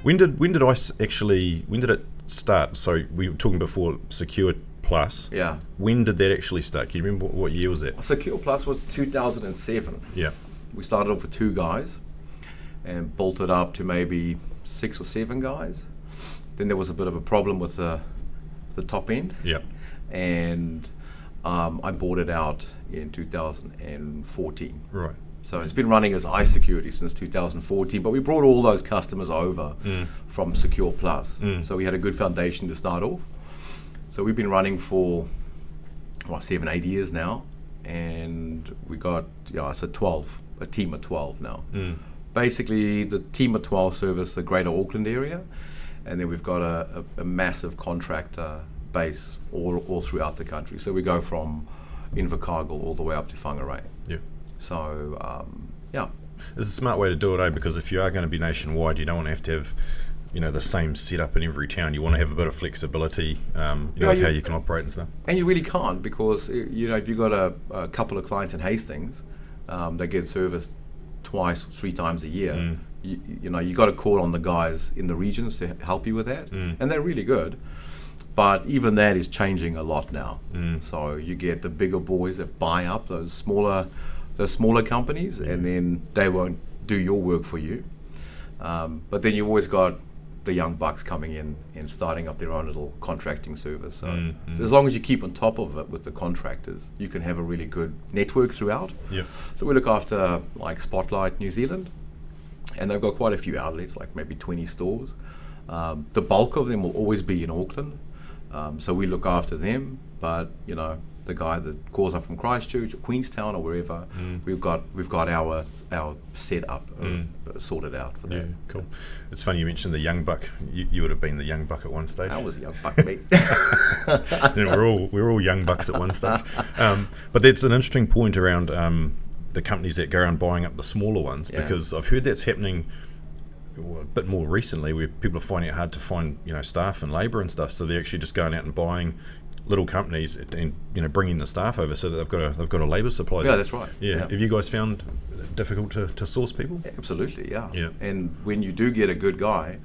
When did it start? So we were talking before Secure Plus. Yeah. When did that actually start? Can you remember what year was that? Secure Plus was 2007. Yeah. We started off with 2 guys and built it up to maybe 6 or 7 guys. Then there was a bit of a problem with the top end. Yeah. And I bought it out in 2014. Right. So it's been running as iSecurity since 2014, but we brought all those customers over from Secure Plus. So we had a good foundation to start off. So we've been running for 7-8 years now, and we got a team of 12 now. Basically, the team of 12 service the Greater Auckland area, and then we've got a massive contractor base all throughout the country. So we go from Invercargill all the way up to Whangarei. Yeah. So, It's a smart way to do it, because if you are going to be nationwide, you don't want to have the same setup in every town. You want to have a bit of flexibility, with how you can operate and stuff. And you really can't, because if you've got a couple of clients in Hastings, they get serviced 2-3 times a year. You got to call on the guys in the regions to help you with that, and they're really good. But even that is changing a lot now. So you get the bigger boys that buy up those smaller companies, and then they won't do your work for you. But then you've always got the young bucks coming in and starting up their own little contracting service. So as long as you keep on top of it with the contractors, you can have a really good network throughout. Yep. So we look after like Spotlight New Zealand, and they've got quite a few outlets, like maybe 20 stores. The bulk of them will always be in Auckland. So we look after them, but the guy that calls up from Christchurch or Queenstown or wherever, we've got our setup sorted out for that. Yeah, cool. It's funny you mentioned the young buck. You would have been the young buck at one stage. I was a young buck, mate. we're all young bucks at one stage. But that's an interesting point around the companies that go around buying up the smaller ones, because I've heard that's happening a bit more recently, where people are finding it hard to find staff and labour and stuff, so they're actually just going out and buying little companies and bringing the staff over, so that they've got a labour supply. Yeah, that's right. Yeah. Have you guys found it difficult to source people? Absolutely, yeah. Yeah. And when you do get a good guy,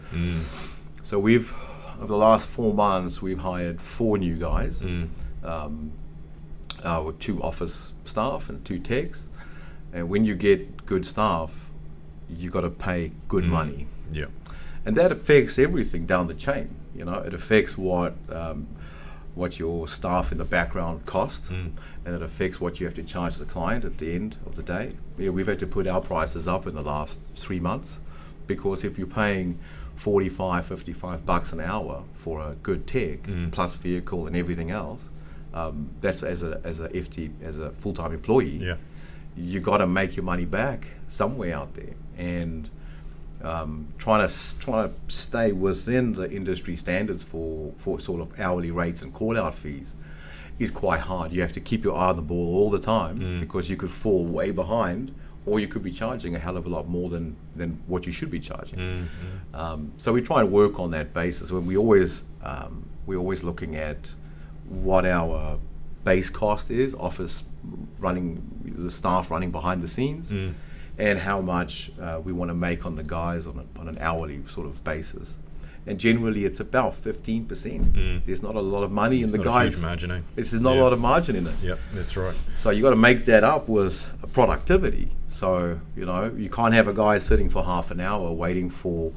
so we've over the last 4 months we've hired 4 new guys, with 2 office staff and 2 techs. And when you get good staff, you got to pay good money. Yeah. And that affects everything down the chain. It affects what your staff in the background cost, and it affects what you have to charge the client at the end of the day. We've had to put our prices up in the last 3 months, because if you're paying $45-$55 an hour for a good tech plus vehicle and everything else, that's as a full-time employee. Yeah. You got to make your money back somewhere out there, and trying to stay within the industry standards for sort of hourly rates and call-out fees is quite hard. You have to keep your eye on the ball all the time, because you could fall way behind, or you could be charging a hell of a lot more than what you should be charging. So we try and work on that basis. When we're always looking at what our base cost is, office running, the staff running behind the scenes, and how much we want to make on the guys on an hourly sort of basis. And generally it's about 15%. There's not a lot of money in the guys. It's not a huge margin, eh? There's not a lot of margin in it. Yep, that's right. So you got to make that up with productivity. So, you can't have a guy sitting for half an hour waiting for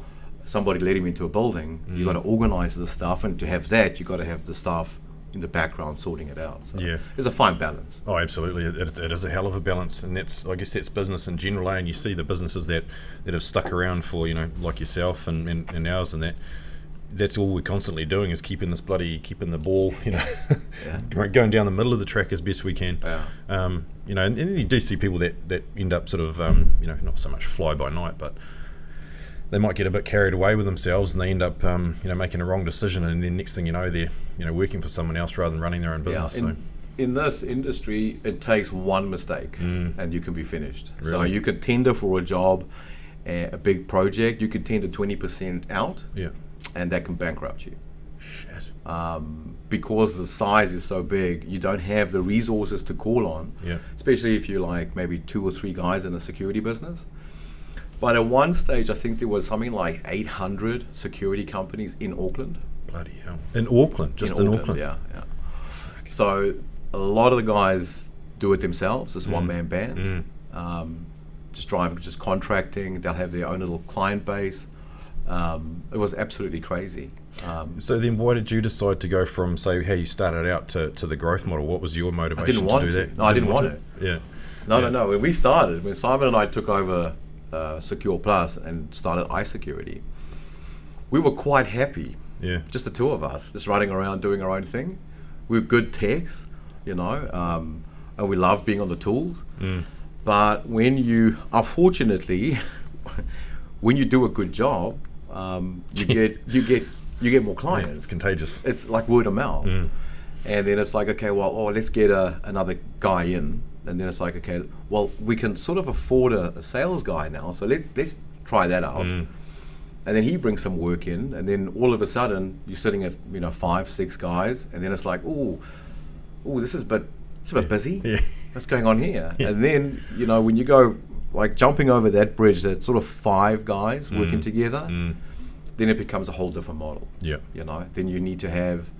somebody to let him into a building. You got to organize the stuff, and to have that, you got to have the staff in the background sorting it out. So there's a fine balance. Oh, absolutely. It is a hell of a balance, and I guess that's business in general, and you see the businesses that have stuck around for, like yourself and ours, and that's all we're constantly doing is keeping the ball, going down the middle of the track as best we can. And you do see people that end up sort of, not so much fly by night, but they might get a bit carried away with themselves, and they end up, making a wrong decision, and then next thing you know, they're, working for someone else rather than running their own business. In this industry, it takes one mistake, and you can be finished. Really? So you could tender for a job, a big project. You could tender 20% out, and that can bankrupt you. Shit. Because the size is so big, you don't have the resources to call on. Yeah. Especially if you're like maybe 2 or 3 guys in a security business. But at one stage, I think there was something like 800 security companies in Auckland. Bloody hell. In Auckland? Just in Auckland? Yeah. So a lot of the guys do it themselves as one-man bands. Just driving, just contracting. They'll have their own little client base. It was absolutely crazy. So then why did you decide to go from, say, how you started out to the growth model? What was your motivation to do that? No, I didn't want to. Yeah. No. When we started, when Simon and I took over Secure Plus and started iSecurity, we were quite happy. Yeah. Just the two of us, just running around doing our own thing. We were good techs, and we loved being on the tools. But when you, unfortunately, when you do a good job, you get more clients. Yeah, it's contagious. It's like word of mouth. And then it's like, okay, well, let's get another guy in. And then it's like, okay, well, we can sort of afford a sales guy now, so let's try that out. And then he brings some work in, and then all of a sudden you're sitting at 5-6 guys, and then it's like, this is a bit busy. Yeah. What's going on here? And then when you go like jumping over that bridge, that sort of 5 guys working together, then it becomes a whole different model. Yeah. Then you need to have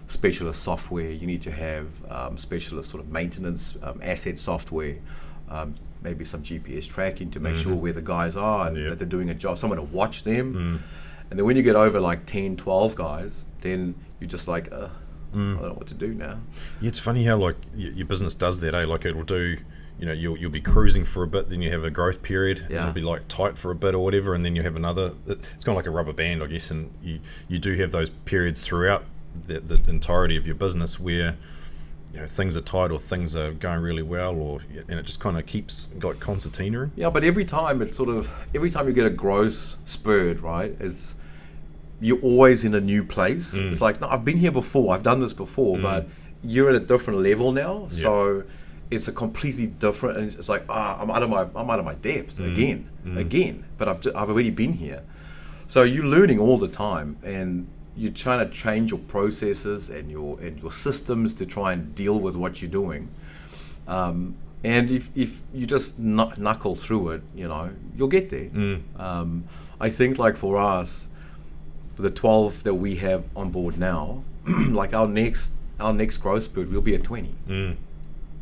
specialist software. You need to have specialist sort of maintenance asset software. Maybe some GPS tracking to make sure where the guys are and that they're doing a job, someone to watch them. And then when you get over like 10, 12 guys, then you're just like, I don't know what to do now. Yeah, it's funny how like your business does that, eh? Like it'll do, you'll be cruising for a bit, then you have a growth period, and it'll be like tight for a bit or whatever, and then you have another, it's kind of like a rubber band, I guess, and you do have those periods throughout the entirety of your business where things are tight or things are going really well, and it just kind of keeps like concertina. Yeah, but every time you get a growth spurt, right? You're always in a new place. It's like, no, I've been here before, I've done this before, but you're at a different level now. So it's a completely different, and it's like, I'm out of my depth again. But I've already been here. So you're learning all the time, and you're trying to change your processes and your systems to try and deal with what you're doing. And if you just knuckle through it, you'll get there. I think like for us, for the 12 that we have on board now, like our next growth spurt will be at 20.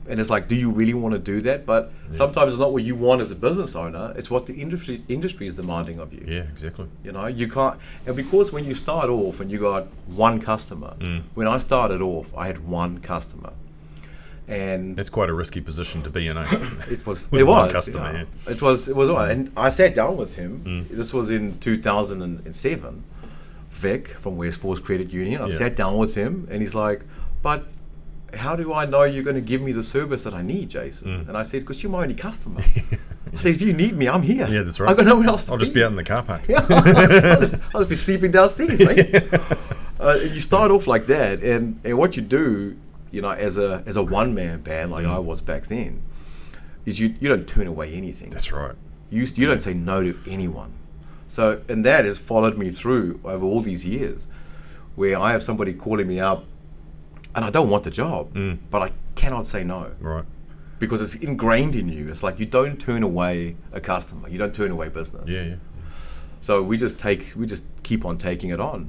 And it's like, do you really want to do that? But sometimes it's not what you want as a business owner. It's what the industry is demanding of you. Yeah, exactly. You can't, and because when you start off and you got one customer, when I started off, I had one customer, and that's quite a risky position to be in. It was. One customer. Yeah. It was. And I sat down with him. This was in 2007. Vic from West Force Credit Union. I sat down with him, and he's like, "But how do I know you're going to give me the service that I need, Jason?" And I said, "Because you're my only customer." I said, "If you need me, I'm here." Yeah, that's right. I've got nowhere else to be. I'll just be out in the car park. I'll just be sleeping downstairs, mate. You start off like that, and what you do, as a one-man band like I was back then, is you don't turn away anything. That's right. You don't say no to anyone. So, and that has followed me through over all these years, where I have somebody calling me up, and I don't want the job, but I cannot say no. Right. Because it's ingrained in you. It's like you don't turn away a customer. You don't turn away business. Yeah. So we just keep on taking it on,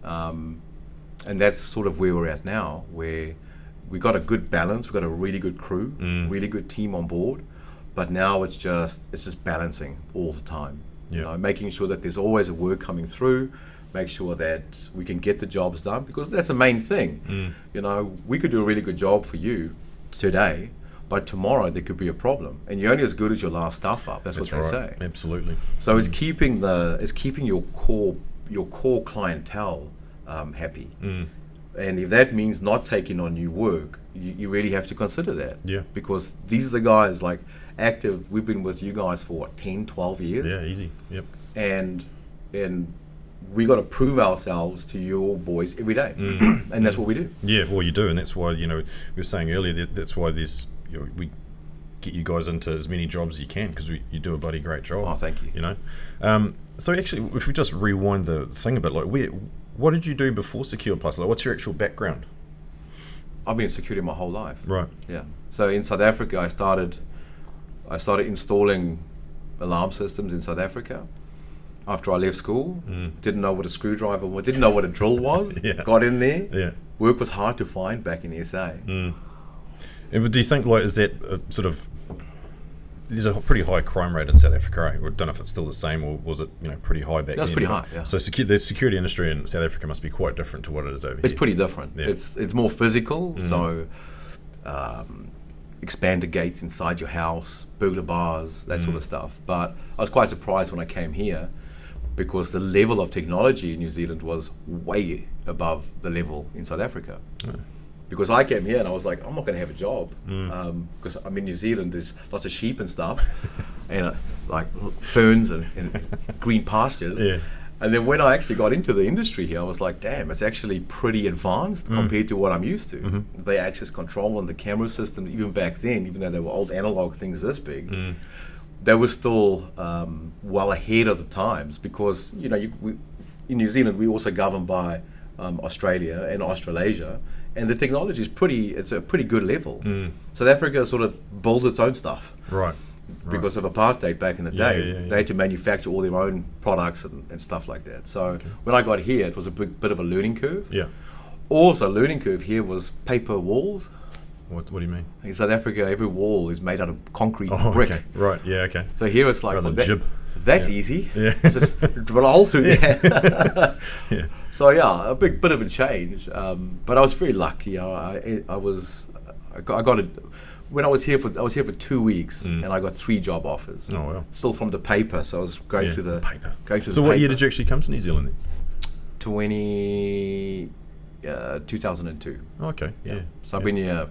and that's sort of where we're at now, where we got a good balance. We've got a really good crew, really good team on board, but now it's just balancing all the time. Making sure that there's always a work coming through. Make sure that we can get the jobs done, because that's the main thing. We could do a really good job for you today, but tomorrow there could be a problem, and you're only as good as your last stuff up. That's what they say. Absolutely. So it's keeping your core clientele happy, and if that means not taking on new work, you really have to consider that. Yeah. Because these are the guys like active. We've been with you guys for what, 10, 12 years. Yeah, easy. Yep. And we got to prove ourselves to your boys every day, and that's what we do. Yeah, well, you do, and that's why we were saying earlier that's why there's we get you guys into as many jobs as you can, because you do a bloody great job. Oh, thank you. So actually, if we just rewind the thing a bit, like what did you do before Secure Plus? Like, what's your actual background? I've been in security my whole life. Right. Yeah. So in South Africa, I started installing alarm systems in South Africa. After I left school, didn't know what a screwdriver was, didn't know what a drill was. Yeah. Got in there. Yeah. Work was hard to find back in SA. And do you think, like, is that sort of, there's a pretty high crime rate in South Africa, right? I don't know if it's still the same, or was it, pretty high back then? That's pretty high, yeah. So the security industry in South Africa must be quite different to what it is over here. It's pretty different. Yeah. It's more physical, so expanded gates inside your house, burglar bars, that sort of stuff. But I was quite surprised when I came here, because the level of technology in New Zealand was way above the level in South Africa. Because I came here and I was like, I'm not going to have a job, because I'm in New Zealand. There's lots of sheep and stuff, and like ferns and green pastures. Yeah. And then when I actually got into the industry here, I was like, damn, it's actually pretty advanced compared to what I'm used to. The access control and the camera systems, even back then, even though they were old analog things this big, they were still well ahead of the times, because in New Zealand we also governed by Australia and Australasia, and the technology is it's a pretty good level. South Africa sort of builds its own stuff, Right. because of apartheid back in the day. Yeah. They had to manufacture all their own products and stuff like that. So when I got here, it was a bit of a learning curve. Yeah. Also, learning curve here was paper walls. What do you mean? In South Africa, every wall is made out of concrete Oh, brick. okay. Right. Yeah. Okay. So here it's like, Rather well, than jib. that's easy. Yeah. Just drill a hole through there. Yeah. So yeah, a big bit of a change. But I was very lucky. I got it when I was here for 2 weeks, and I got 3 job offers. Oh wow. Still from the paper. So I was going through the paper. So what year did you actually come to New Zealand then? 2002. Oh, okay. Yeah. So I've been here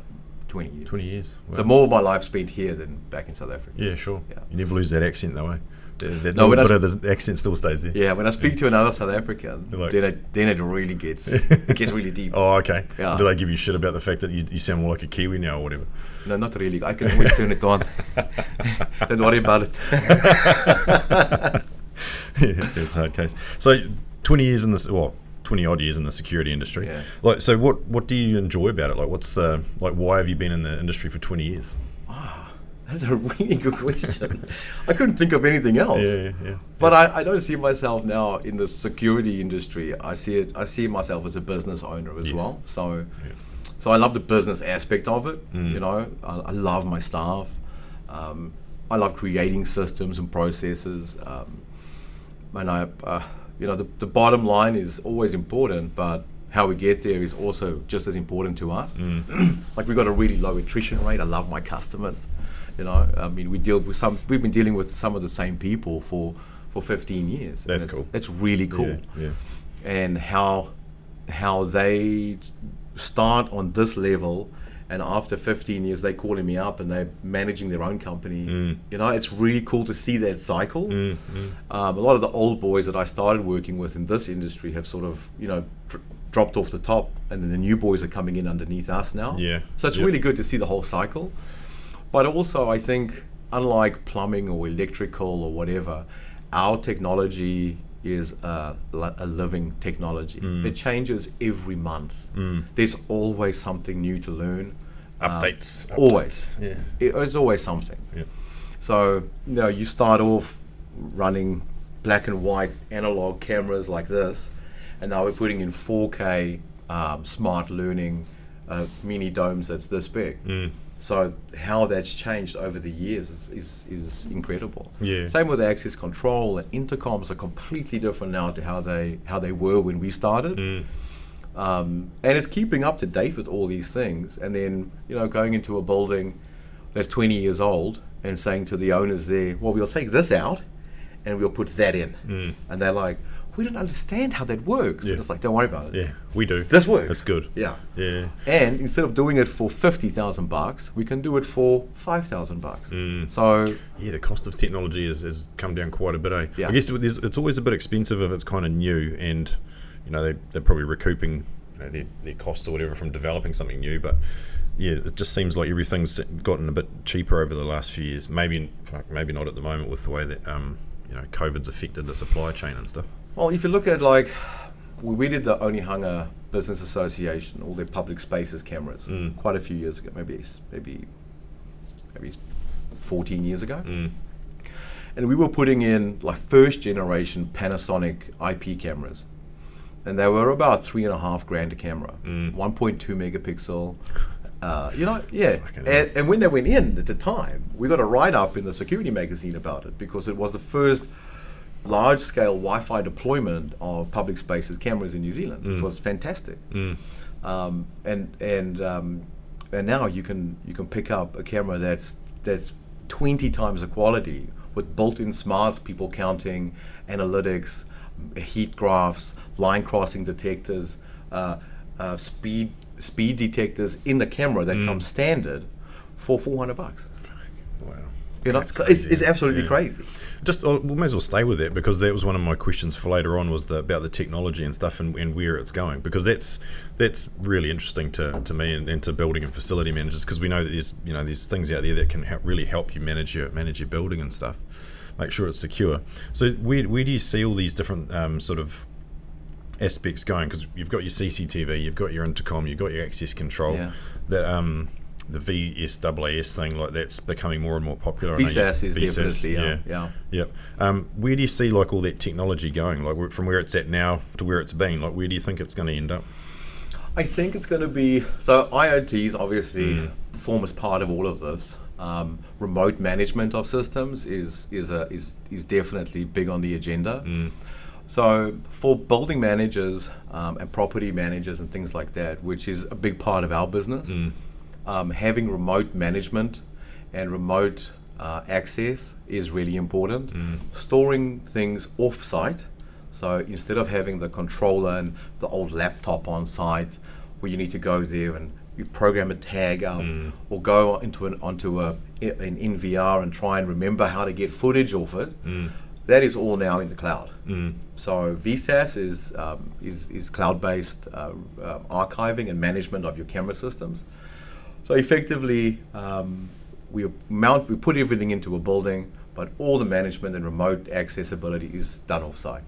20 years. 20 years. So Wow. more of my life spent here than back in South Africa. Yeah, sure. Yeah. You never lose that accent though, eh? That No, little when bit of the accent still stays there. Yeah, when I speak to another South African, Like- then it really gets really deep. Oh, okay. Yeah. Do they give you shit about the fact that you sound more like a Kiwi now or whatever? No, not really. I can always turn it on. Don't worry about it. Yeah, that's a hard case. So 20 years in this, 20 odd years in the security industry. Yeah. Like, so what do you enjoy about it? Like, why have you been in the industry for 20 years? That's a really good question. I couldn't think of anything else. Yeah. But I don't see myself now in the security industry. I see myself as a business owner as well. So I love the business aspect of it. I love my staff. I love creating systems and processes. And the bottom line is always important, but how we get there is also just as important to us. Like, we've got a really low attrition rate. I love my customers. I mean, we've been dealing with some of the same people for 15 years. That's cool. It's really cool. Yeah. And how they start on this level, and after 15 years they're calling me up and they're managing their own company. It's really cool to see that cycle. A lot of the old boys that I started working with in this industry have sort of dropped off the top, and then the new boys are coming in underneath us now. Yeah. So it's really good to see the whole cycle. But also, I think, unlike plumbing or electrical or whatever, our technology is a living technology. It changes every month. There's always something new to learn. Updates. Always. Yeah. It's always something. Yeah. So, you start off running black and white analog cameras like this, and now we're putting in 4K smart learning mini domes that's this big. So how that's changed over the years is incredible. Yeah. Same with the access control, and intercoms are completely different now to how they were when we started. And it's keeping up to date with all these things. And then going into a building that's 20 years old and saying to the owners there, well, we'll take this out and we'll put that in. And they're like, we don't understand how that works. Yeah. And it's like, don't worry about it. Yeah, we do. This works. It's good. Yeah. Yeah. And instead of doing it for $50,000, we can do it for $5,000. So Yeah, the cost of technology has come down quite a bit, eh? Yeah. I guess it's always a bit expensive if it's kind of new, and they're probably recouping their costs or whatever from developing something new. But yeah, it just seems like everything's gotten a bit cheaper over the last few years. Maybe not at the moment with the way that COVID's affected the supply chain and stuff. Well, if you look at we did the Onehunga Business Association, all their public spaces cameras, quite a few years ago, maybe 14 years ago. And we were putting in like first generation Panasonic IP cameras. And they were about $3,500 a camera, 1.2 megapixel. And when they went in at the time, we got a write-up in the security magazine about it because it was the first large-scale Wi-Fi deployment of public spaces cameras in New Zealand. It was fantastic. And now you can pick up a camera that's 20 times the quality with built-in smarts, people counting, analytics, heat graphs, line crossing detectors, speed detectors in the camera that comes standard for $400. Wow. So it's absolutely crazy. Just we may as well stay with that, because that was one of my questions for later on, was about the technology and stuff and where it's going, because that's really interesting to me and to building and facility managers, because we know that there's things out there that can really help you manage your building and stuff, make sure it's secure. So where do you see all these different sort of aspects going? Because you've got your CCTV, you've got your intercom, you've got your access control, that the VSAAS thing, like that's becoming more and more popular. VSAAS is definitely, Yep. Where do you see like all that technology going? Like from where it's at now to where it's been, like where do you think it's going to end up? I think it's going to be, so IoTs obviously form as part of all of this. Remote management of systems is definitely big on the agenda. So for building managers and property managers and things like that, which is a big part of our business, having remote management and remote access is really important. Storing things off-site, so instead of having the controller and the old laptop on site, where you need to go there and you program a tag up, or go onto an NVR and try and remember how to get footage off it. That is all now in the cloud. So VSAAS is cloud-based archiving and management of your camera systems. So effectively, we put everything into a building, but all the management and remote accessibility is done off-site.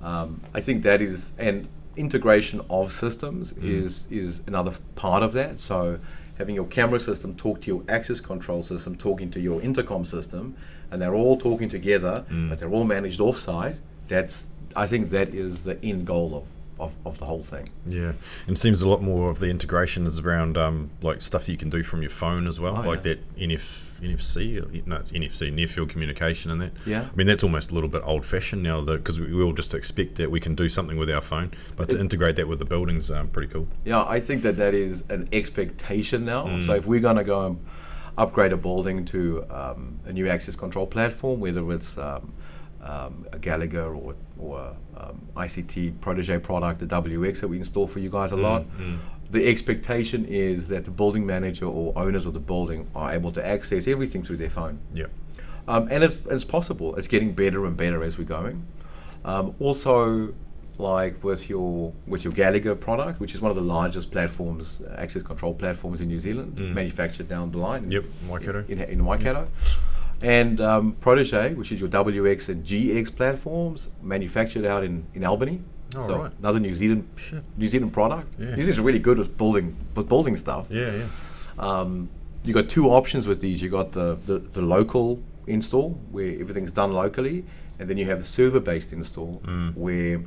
I think that is, and integration of systems is another part of that. So having your camera system talk to your access control system, talking to your intercom system, and they're all talking together, but they're all managed off-site. I think that is the end goal of the whole thing. Yeah, and it seems a lot more of the integration is around like stuff that you can do from your phone as well, that NFC. No, it's NFC, near field communication, and that. Yeah. I mean, that's almost a little bit old-fashioned now, because we all just expect that we can do something with our phone, but to integrate that with the building's pretty cool. Yeah, I think that is an expectation now. So if we're going to go and upgrade a building to a new access control platform, whether it's a Gallagher or ICT Protege product, the WX that we install for you guys a lot, the expectation is that the building manager or owners of the building are able to access everything through their phone. Yeah. And it's possible. It's getting better and better as we're going. Also, like with your Gallagher product, which is one of the largest platforms, access control platforms in New Zealand, manufactured down the line. Yep, Waikato. In Waikato. And Protege, which is your WX and GX platforms, manufactured out in Albany. Oh, so right. Another New Zealand product. Yeah. New Zealand's really good with building stuff. Yeah. You got two options with these. You got the local install, where everything's done locally, and then you have the server-based install, where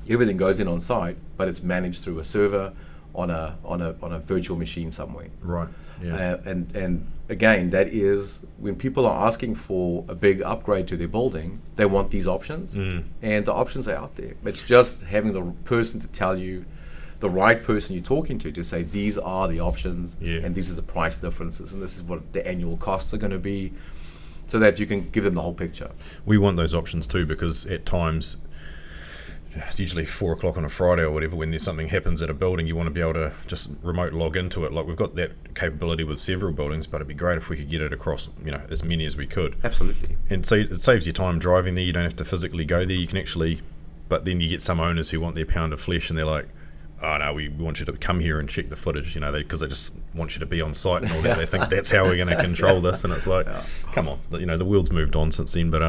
everything goes in on site, but it's managed through a server on a virtual machine somewhere. Right. Yeah. And again, that is when people are asking for a big upgrade to their building, they want these options, and the options are out there. It's just having the person to tell you, the right person you're talking to say these are the options, and these are the price differences, and this is what the annual costs are going to be, so that you can give them the whole picture. We want those options too, because at times, it's usually 4 o'clock on a Friday or whatever, when there's something happens at a building, you want to be able to just remote log into it. Like, we've got that capability with several buildings, but it'd be great if we could get it across, as many as we could. Absolutely. And so it saves you time driving there. You don't have to physically go there. You can actually, but then you get some owners who want their pound of flesh, and they're like, oh no, we want you to come here and check the footage, because they just want you to be on site and all that. They think that's how we're going to control this, and it's like, come on, the world's moved on since then. But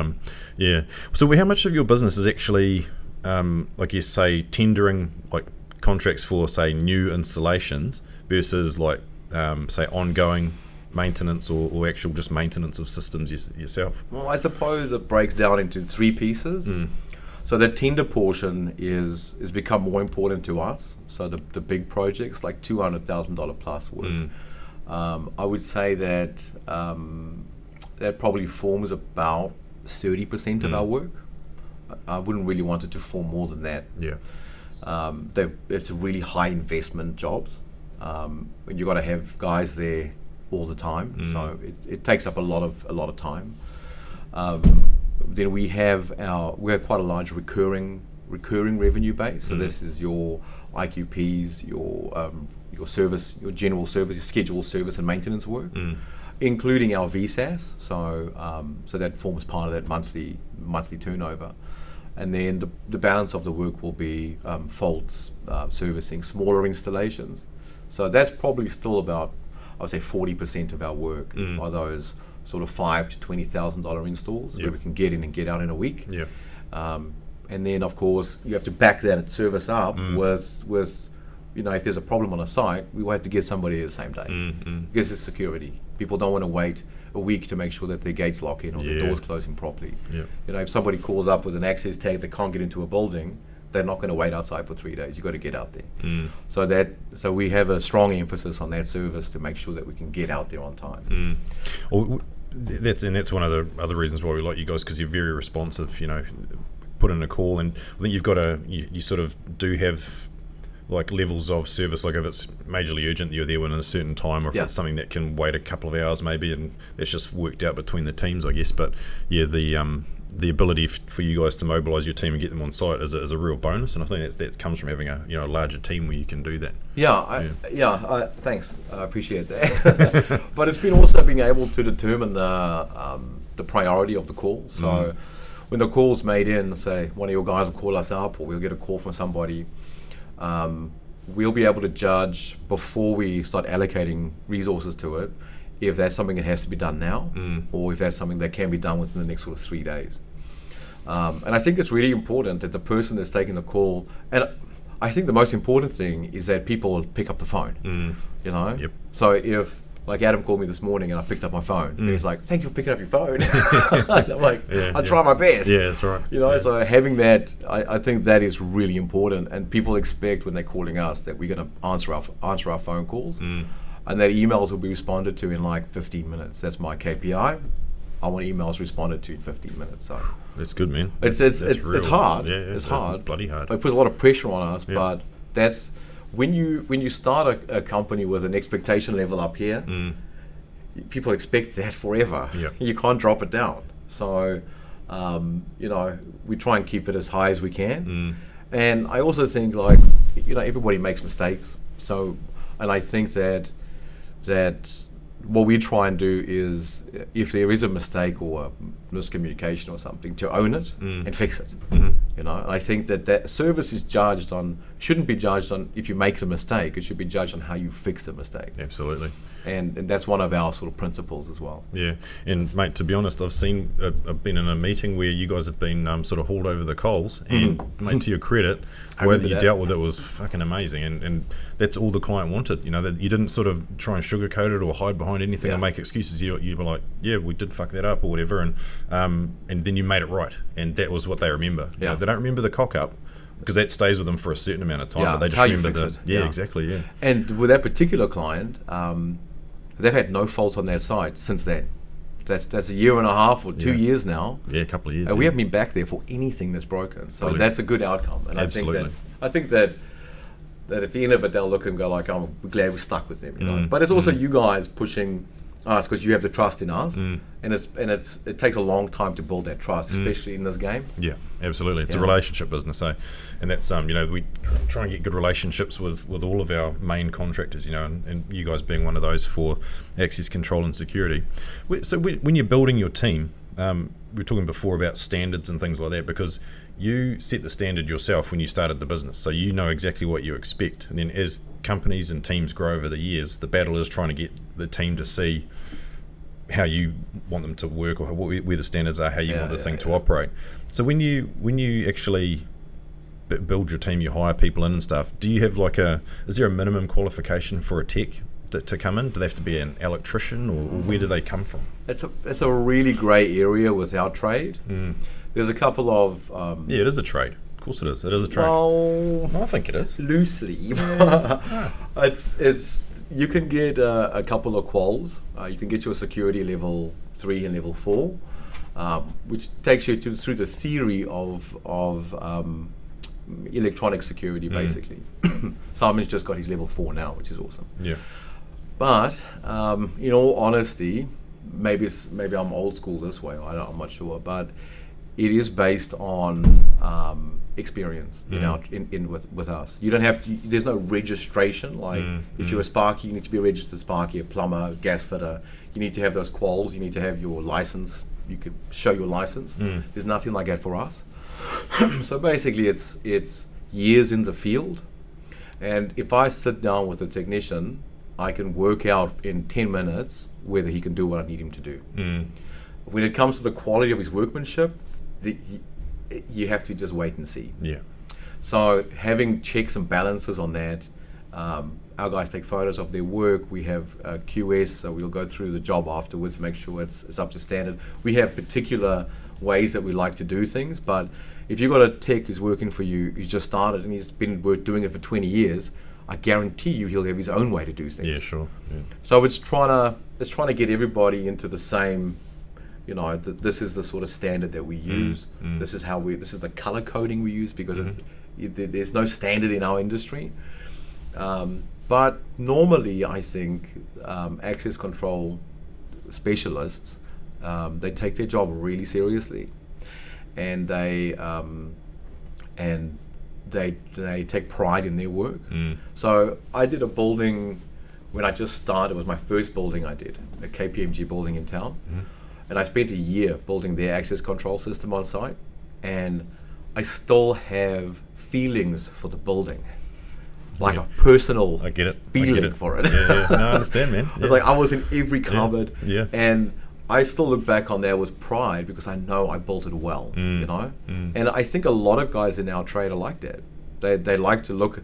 so how much of your business is actually, like you say, tendering like contracts for, say, new installations versus like say ongoing maintenance or actual just maintenance of systems yourself? Well, I suppose it breaks down into three pieces. So the tender portion is become more important to us. So the big projects, like $200,000 plus work. I would say that that probably forms about 30% of our work. I wouldn't really want it to form more than that. Yeah. It's really high investment jobs. You got to have guys there all the time, so it takes up a lot of time. Then we have quite a large recurring revenue base. So this is your IQPs, your service, your general service, your scheduled service and maintenance work, including our VSAS. So that forms part of that monthly turnover. And then the balance of the work will be faults, servicing, smaller installations. So that's probably still about, I would say, 40% of our work are those sort of $5,000 to $20,000 installs where we can get in and get out in a week. Yeah. And then, of course, you have to back that service up with if there's a problem on a site, we will have to get somebody the same day because it's security. People don't want to wait a week to make sure that their gates lock in or the doors closing properly. Yeah. If somebody calls up with an access tag that can't get into a building, they're not going to wait outside for 3 days. You've got to get out there. So we have a strong emphasis on that service to make sure that we can get out there on time. Well, that's one of the other reasons why we like you guys, because you're very responsive. Put in a call, and I think you've got you sort of do have like levels of service. Like if it's majorly urgent, you're there within a certain time, or if it's something that can wait a couple of hours maybe, and that's just worked out between the teams, I guess. But the ability for you guys to mobilise your team and get them on site is a real bonus, and I think that comes from having a larger team where you can do that. Thanks, I appreciate that. But it's been also being able to determine the priority of the call. So when the call's made in, say one of your guys will call us up, or we'll get a call from somebody, we'll be able to judge before we start allocating resources to it if that's something that has to be done now, or if that's something that can be done within the next sort of 3 days. And I think it's really important that the person that's taking the call, and I think the most important thing is that people pick up the phone. Yep. So if, like, Adam called me this morning and I picked up my phone, and he's like, "Thank you for picking up your phone." And I'm like, "I'll try my best." Yeah, that's right. So having that, I think that is really important, and people expect when they're calling us that we're going to answer our phone calls, and that emails will be responded to in like 15 minutes. That's my KPI. I want emails responded to in 15 minutes. So that's good, man. It's hard. Yeah, it's hard. Bloody hard. It puts a lot of pressure on us, but that's when you start a company with an expectation level up here. People expect that forever. Yeah. You can't drop it down. So we try and keep it as high as we can. And I also think, like, everybody makes mistakes. So, and I think that what we try and do is, if there is a mistake or a miscommunication or something, to own it and fix it. And I think that service shouldn't be judged on if you make the mistake. It should be judged on how you fix the mistake. Absolutely. And that's one of our sort of principles as well. Yeah, and mate, to be honest, I've been in a meeting where you guys have been sort of hauled over the coals, and mate, to your credit, the way that you dealt with it was fucking amazing, and that's all the client wanted. That you didn't sort of try and sugarcoat it or hide behind anything or make excuses. You were like, yeah, we did fuck that up or whatever, and then you made it right, and that was what they remember. Yeah. They don't remember the cock up, because that stays with them for a certain amount of time. Yeah, but they it's just how you remember fix it. Yeah, exactly. Yeah. And with that particular client, they've had no faults on their site since then. That's a year and a half or 2 years now. Yeah, a couple of years. And we haven't been back there for anything that's broken. So Brilliant. that's a good outcome. And Absolutely. I think that at the end of it, they'll look and go like, "Oh, we're glad we stuck with them." But it's also you guys pushing us, because you have the trust in us, and it takes a long time to build that trust, especially in this game. Yeah, absolutely. It's a relationship business, and that's we try and get good relationships with all of our main contractors, and you guys being one of those for access control and security. So when you're building your team, we were talking before about standards and things like that, because you set the standard yourself when you started the business, so you know exactly what you expect. And then as companies and teams grow over the years, the battle is trying to get the team to see how you want them to work, or where the standards are, how you want the thing to operate. So when you actually build your team, you hire people in and stuff, do you have is there a minimum qualification for a tech to come in? Do they have to be an electrician, or where do they come from? It's a really grey area with our trade. There's a couple of Yeah, it is a trade. Of course it is. It is a trade. well, I think it is. loosely. It's you can get a couple of quals. You can get your security level 3 and level 4, which takes you through the theory of electronic security, basically. Simon's just got his level 4 now, which is awesome. Yeah. But in all honesty, maybe I'm old school this way. I'm not sure, but it is based on experience. With us, you don't have to. There's no registration. Like if you're a Sparky, you need to be a registered Sparky, a plumber, gas fitter. You need to have those quals. You need to have your license. You could show your license. There's nothing like that for us. So basically, it's years in the field, and if I sit down with a technician, I can work out in 10 minutes whether he can do what I need him to do. When it comes to the quality of his workmanship, you have to just wait and see. Yeah. So having checks and balances on that, our guys take photos of their work. We have QS, so we'll go through the job afterwards to make sure it's up to standard. We have particular ways that we like to do things, but if you've got a tech who's working for you, who's just started and he's been doing it for 20 years, I guarantee you he'll have his own way to do things. Yeah, sure. Yeah. So it's trying to get everybody into the same, this is the sort of standard that we use. This is the color coding we use, because there's no standard in our industry. But normally, I think access control specialists, they take their job really seriously, and they take pride in their work. So I did a building when I just started. It was my first building I did, a KPMG building in town. And I spent a year building their access control system on site, and I still have feelings for the building, like a personal feeling for it. Yeah. No, I understand, man. It's like I was in every cupboard, Yeah. and I still look back on that with pride because I know I built it well, And I think a lot of guys in our trade are like that. They like to look.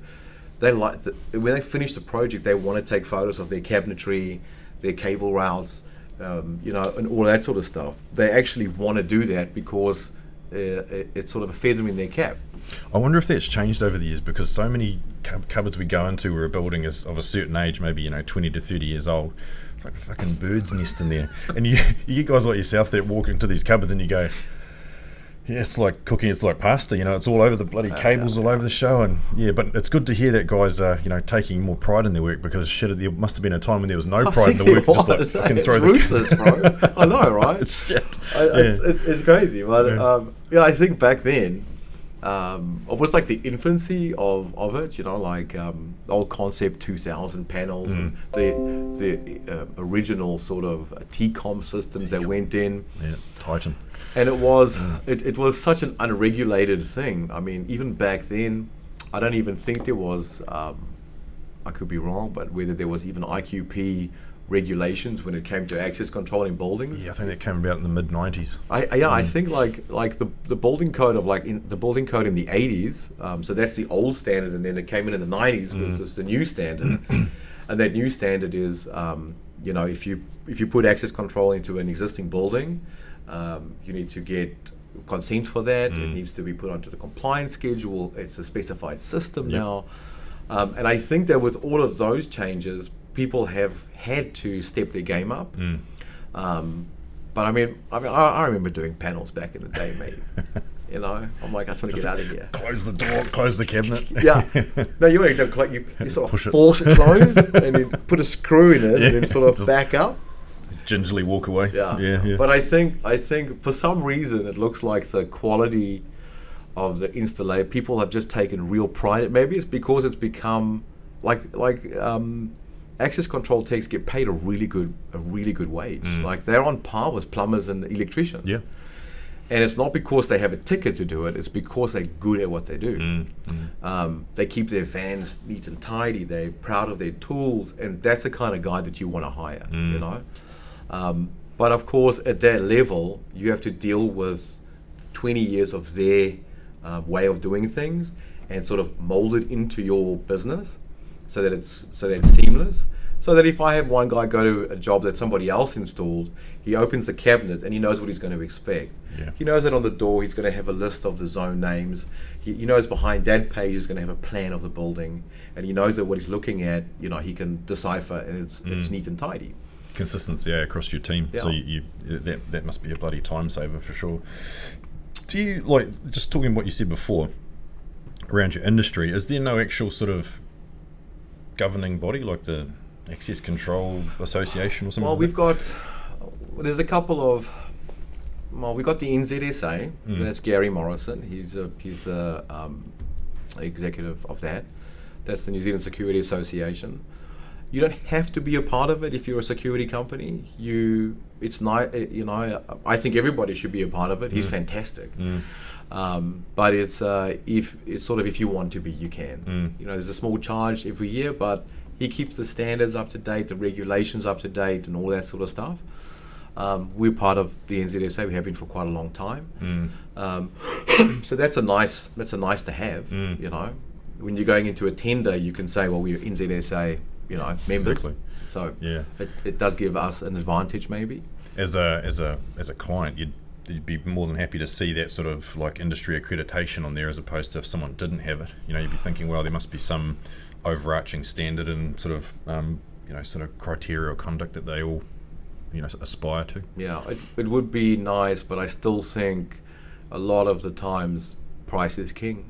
When they finish the project, they want to take photos of their cabinetry, their cable routes, and all that sort of stuff. They actually want to do that because it's sort of a feather in their cap. I wonder if that's changed over the years, because so many cupboards we go into where a building is of a certain age, maybe 20 to 30 years old. It's like a fucking bird's nest in there, and you get guys like yourself that walk into these cupboards and you go, yeah, it's like cooking, it's like pasta, it's all over the bloody cables, all over the show. And but it's good to hear that guys are taking more pride in their work, because shit, there must have been a time when there was no pride in the work. Just like fucking it's throw ruthless, bro. I know, right? Shit. It's crazy, but I think back then it was like the infancy of it, like old Concept 2000 panels and the original sort of T-Com systems that went in. Yeah, Titan. And it was it was such an unregulated thing. I mean, even back then, I don't even think there was. I could be wrong, but whether there was even IQP regulations when it came to access control in buildings. Yeah, I think that came about in the mid '90s. I think like the building code of the building code in the '80s. So that's the old standard, and then it came in the '90s with the new standard. And that new standard is, if you put access control into an existing building, you need to get consent for that. It needs to be put onto the compliance schedule. It's a specified system now. And I think that with all of those changes, people have had to step their game up. But I remember doing panels back in the day, mate. I'm like, I just want to get out of here. Close the door, close the cabinet. Yeah. No, you sort of force it closed and then put a screw in it and then sort of back up. Gingerly walk away. Yeah. But I think for some reason it looks like the quality of the installation, people have just taken real pride. Maybe it's because it's become like access control techs get paid a really good wage. Like they're on par with plumbers and electricians. Yeah. And it's not because they have a ticket to do it, it's because they're good at what they do. They keep their vans neat and tidy, they're proud of their tools, and that's the kind of guy that you want to hire, But of course, at that level, you have to deal with 20 years of their way of doing things and sort of mold it into your business so that it's seamless. So that if I have one guy go to a job that somebody else installed, he opens the cabinet and he knows what he's going to expect. Yeah. He knows that on the door he's going to have a list of the zone names. He knows behind that page he's going to have a plan of the building, and he knows that what he's looking at, he can decipher, and it's neat and tidy. Consistency across your team. Yeah. So that must be a bloody time saver for sure. Do you, just talking what you said before around your industry, is there no actual sort of governing body like the Access Control Association or something? Well, there's a couple of, we've got the NZSA, that's Gary Morrison, he's the executive of that. That's the New Zealand Security Association. You don't have to be a part of it if you're a security company. It's not, I think everybody should be a part of it. He's fantastic. But it's if you want to be, you can. There's a small charge every year, but he keeps the standards up to date, the regulations up to date, and all that sort of stuff. We're part of the NZSA. We have been for quite a long time. So that's a nice to have. When you're going into a tender, you can say, well, we're NZSA, members. Exactly. So yeah, it does give us an advantage, maybe. As a client, you'd be more than happy to see that sort of like industry accreditation on there, as opposed to if someone didn't have it. You'd be thinking, well, there must be some overarching standard and sort of criteria or conduct that they all aspire to. Yeah, it would be nice, but I still think a lot of the times price is king.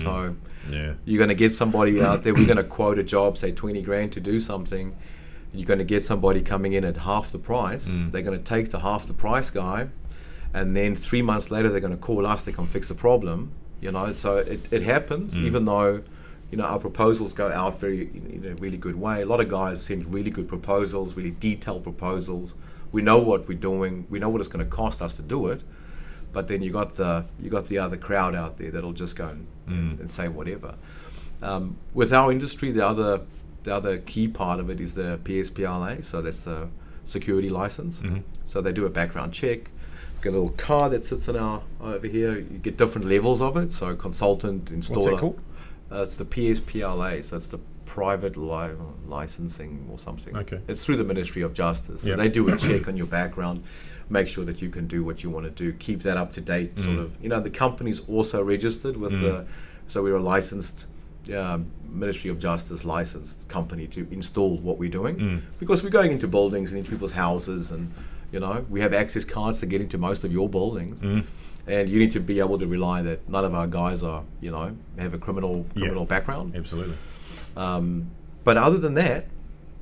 So yeah, you're going to get somebody out there. We're going to quote a job, say 20 grand to do something. You're going to get somebody coming in at half the price. They're going to take the half the price guy, and then 3 months later they're going to call us to come fix the problem. So it happens, even though our proposals go out in a really good way. A lot of guys send really good proposals, really detailed proposals. We know what we're doing. We know what it's going to cost us to do it. But then you got the other crowd out there that'll just go and say whatever. With our industry, the other key part of it is the PSPLA. So that's the security license. So they do a background check. Get a little card that sits over here. You get different levels of it. So consultant, installer. What's that called? It's the PSPLA, so it's the private licensing or something. Okay. It's through the Ministry of Justice. So Yep. they do a check on your background, make sure that you can do what you want to do, keep that up to date. Sort of, the company's also registered with so we're a licensed Ministry of Justice licensed company to install what we're doing, because we're going into buildings and into people's houses, and we have access cards to get into most of your buildings. And you need to be able to rely that none of our guys are, have a criminal background. Absolutely. But other than that,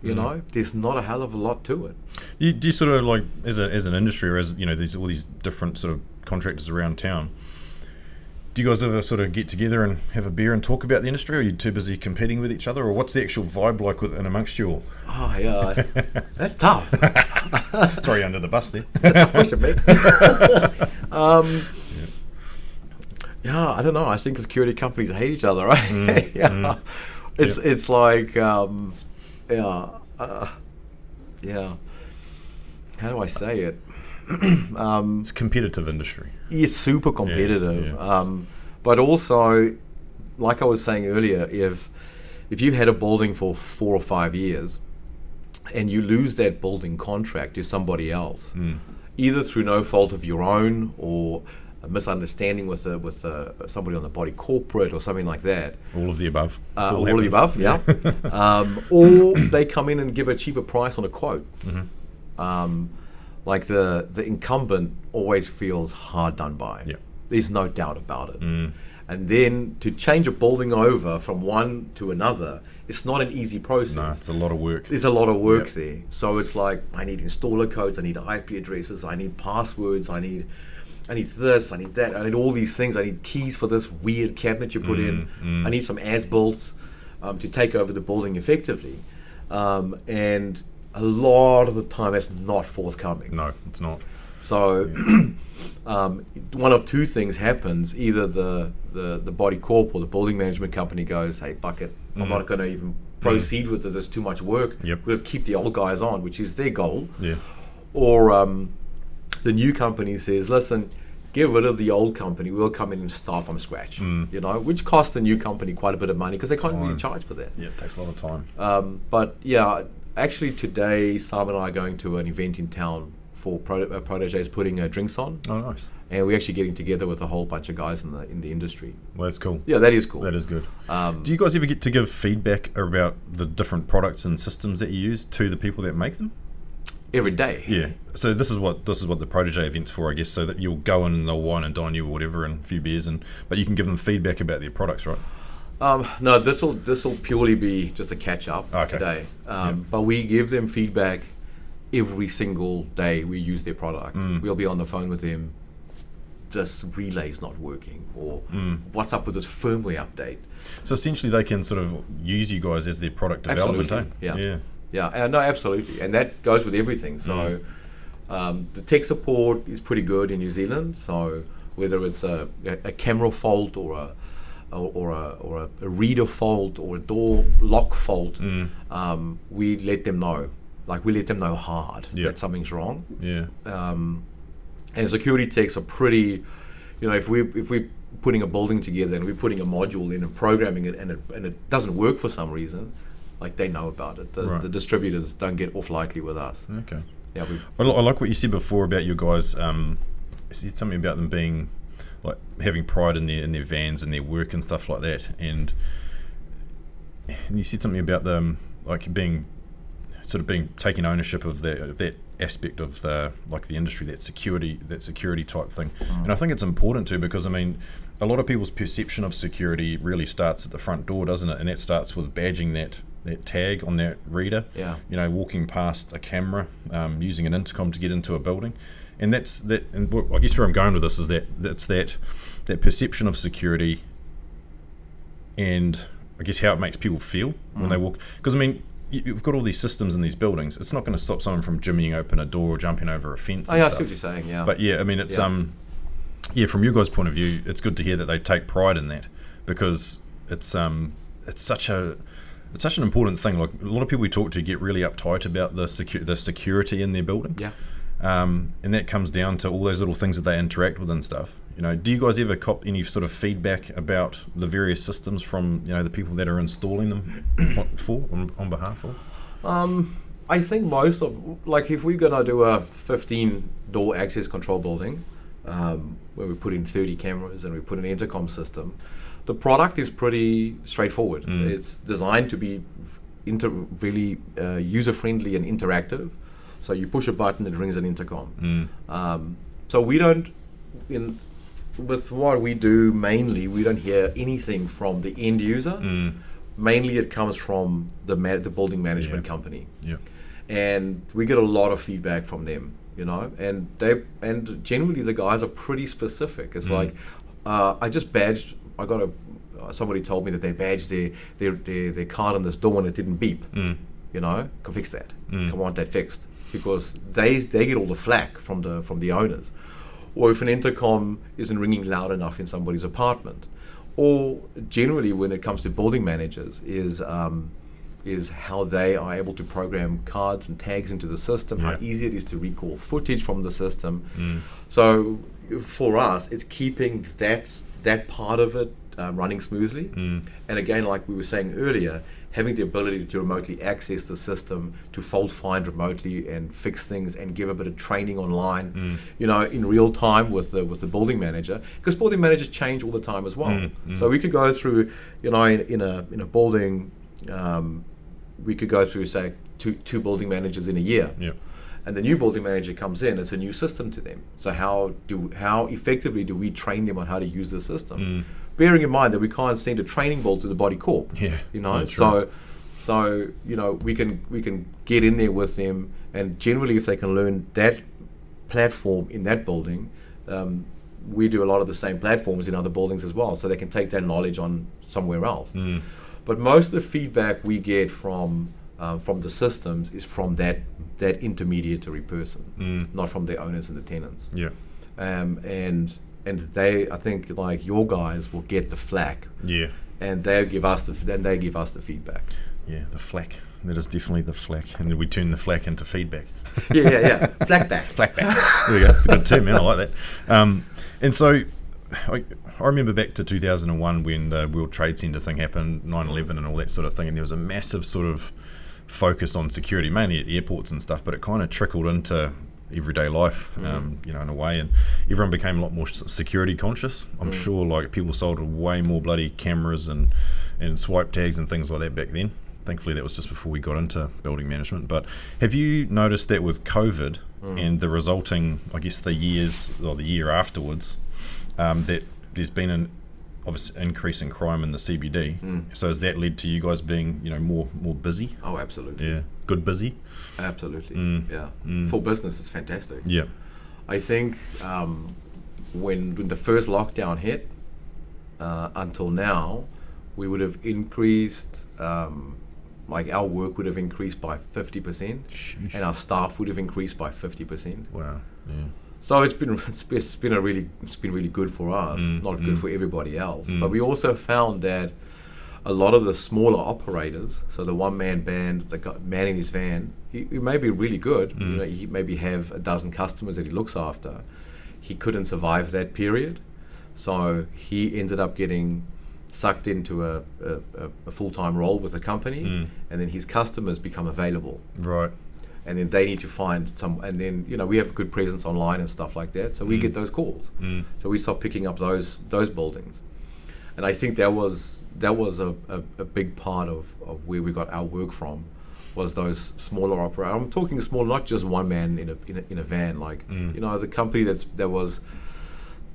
there's not a hell of a lot to it. Do you sort of like, as an industry, or as there's all these different sort of contractors around town, do you guys ever sort of get together and have a beer and talk about the industry, or are you too busy competing with each other, or what's the actual vibe like within amongst you all? Oh yeah, that's tough. Throw you under the bus there. That's a tough question, mate. Yeah, I don't know. I think security companies hate each other, right? It's like how do I say it? It's a competitive industry. It's super competitive. Yeah. But also, like I was saying earlier, if you had a building for 4 or 5 years and you lose that building contract to somebody else, either through no fault of your own or a misunderstanding with somebody on the body corporate or something like that. All of the above. All of the above, yeah. Or they come in and give a cheaper price on a quote. Like the incumbent always feels hard done by. Yeah. There's no doubt about it. And then to change a building over from one to another, it's not an easy process. No, it's a lot of work. There's a lot of work there. So it's like, I need installer codes, I need IP addresses, I need passwords, I need this, I need that, I need all these things, I need keys for this weird cabinet you put in, I need some as-built to take over the building effectively. And a lot of the time that's not forthcoming. No, it's not. So one of two things happens. Either the body corp or the building management company goes, hey, fuck it, I'm not going to even proceed with it, there's too much work. Yep. We'll just keep the old guys on, which is their goal. Yeah. Or the new company says, listen, get rid of the old company, we'll come in and start from scratch. Which costs the new company quite a bit of money because they can't really charge for that. Yeah, it takes a lot of time. But yeah, Actually, today, Simon and I are going to an event in town for Protege's putting drinks on. Oh, nice. And we're actually getting together with a whole bunch of guys in the industry. Well, that's cool. Yeah, that is cool. That is good. Do you guys ever get to give feedback about the different products and systems that you use to the people that make them? Every day. Yeah. So this is what the Protege event's for, I guess, so that you'll go in and they'll wine and dine you or whatever and a few beers, but you can give them feedback about their products, right? No, this will purely be just a catch up today. But we give them feedback every single day we use their product. We'll be on the phone with them. This relay's not working, or what's up with this firmware update. So essentially, they can sort of use you guys as their product development team. Yeah. No, absolutely, and that goes with everything. So the tech support is pretty good in New Zealand. So whether it's a camera fault or a reader fault or a door lock fault, we let them know. Like, we let them know hard that something's wrong. Yeah. And security techs are pretty, if we're putting a building together and we're putting a module in and programming it and it doesn't work for some reason, like, they know about it. The distributors don't get off lightly with us. Okay. Yeah. I like what you said before about your guys. You said something about them being, like, having pride in their vans and their work and stuff like that. And you said something about them, like, taking ownership of that aspect of the industry, that security type thing. And I think it's important too, because I mean, a lot of people's perception of security really starts at the front door, doesn't it? And that starts with badging that tag on that reader. Yeah. Walking past a camera, using an intercom to get into a building, and that's that. And I guess where I'm going with this is that perception of security, and I guess how it makes people feel when they walk. Because I mean, you've got all these systems in these buildings. It's not going to stop someone from jimmying open a door or jumping over a fence. I see what you're saying. Yeah. But yeah, I mean, it's from your guys' point of view, it's good to hear that they take pride in that, because it's such an important thing. Like, a lot of people we talk to get really uptight about the security in their building. Yeah. And that comes down to all those little things that they interact with and stuff. Do you guys ever cop any sort of feedback about the various systems from the people that are installing them on behalf of? I think most of, like, if we're gonna do a 15-door access control building, where we put in 30 cameras and we put an intercom system, the product is pretty straightforward. It's designed to be really user-friendly and interactive. So you push a button, it rings an intercom. So we don't, with what we do mainly, we don't hear anything from the end user. Mainly it comes from the building management company. Yeah. And we get a lot of feedback from them, and generally the guys are pretty specific. It's like, somebody told me that they badged their card on this door and it didn't beep. Can fix that. I want that fixed, because they get all the flack from the owners. Or if an intercom isn't ringing loud enough in somebody's apartment, or generally when it comes to building managers, is how they are able to program cards and tags into the system, how easy it is to recall footage from the system. So for us, it's keeping that part of it running smoothly. And again, like we were saying earlier, having the ability to remotely access the system, to fault find remotely and fix things, and give a bit of training online, in real time with the building manager, because building managers change all the time as well. So we could go through, in a building, we could go through, say, two building managers in a year. Yeah. And the new building manager comes in, it's a new system to them. So how effectively do we train them on how to use the system? Bearing in mind that we can't send a training ball to the body corp. So we can get in there with them, and generally if they can learn that platform in that building, we do a lot of the same platforms in other buildings as well, so they can take that knowledge on somewhere else. But most of the feedback we get from the systems is from that intermediary person, not from the owners and the tenants. Yeah. And they, I think, like your guys, will get the flack. Yeah. And they give us the feedback. Yeah, the flack. That is definitely the flack, and then we turn the flack into feedback. Yeah. Flack back. Flack back. There we go. It's a good term, man. I like that. And so, I remember back to 2001 when the World Trade Center thing happened, 9/11 and all that sort of thing, and there was a massive sort of focus on security, mainly at airports and stuff, but it kind of trickled into everyday life, you know, in a way, and everyone became a lot more security conscious. I'm sure like people sold way more bloody cameras and swipe tags and things like that back then. Thankfully that was just before we got into building management. But have you noticed that with COVID and the resulting, I guess the year afterwards, that there's been an obvious increase in crime in the CBD? So has that led to you guys being, you know, more busy? Oh, absolutely. Yeah, good busy. Absolutely. Yeah. For business, it's fantastic. Yeah. I think when the first lockdown hit, until now, we would have increased, like our work would have increased by 50%, Sheesh. and our staff would have increased by 50%. Wow. Yeah. So it's been really good for us, not good for everybody else. But we also found that a lot of the smaller operators, so the one-man band, the guy manning his van, he may be really good. You know, he maybe have a dozen customers that he looks after. He couldn't survive that period, so he ended up getting sucked into a full-time role with the company, and then his customers become available. Right. And then they need to find some, and then, you know, we have a good presence online and stuff like that, so we get those calls. So we start picking up those buildings, and I think that was a big part of where we got our work from, was those smaller operators. I'm talking small, not just one man in a van, like you know, the company that was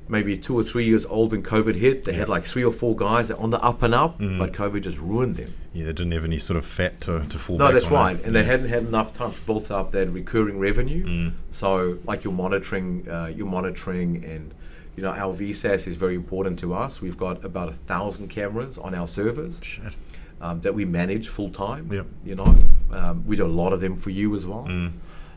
maybe 2 or 3 years old when COVID hit. They had like 3 or 4 guys that on the up and up, but COVID just ruined them. Yeah, they didn't have any sort of fat to fall back on. No, that's right. And they hadn't had enough time to build up that recurring revenue. So like your monitoring and, you know, our VSAS is very important to us. We've got about 1,000 cameras on our servers that we manage full time. Yep. You know, we do a lot of them for you as well.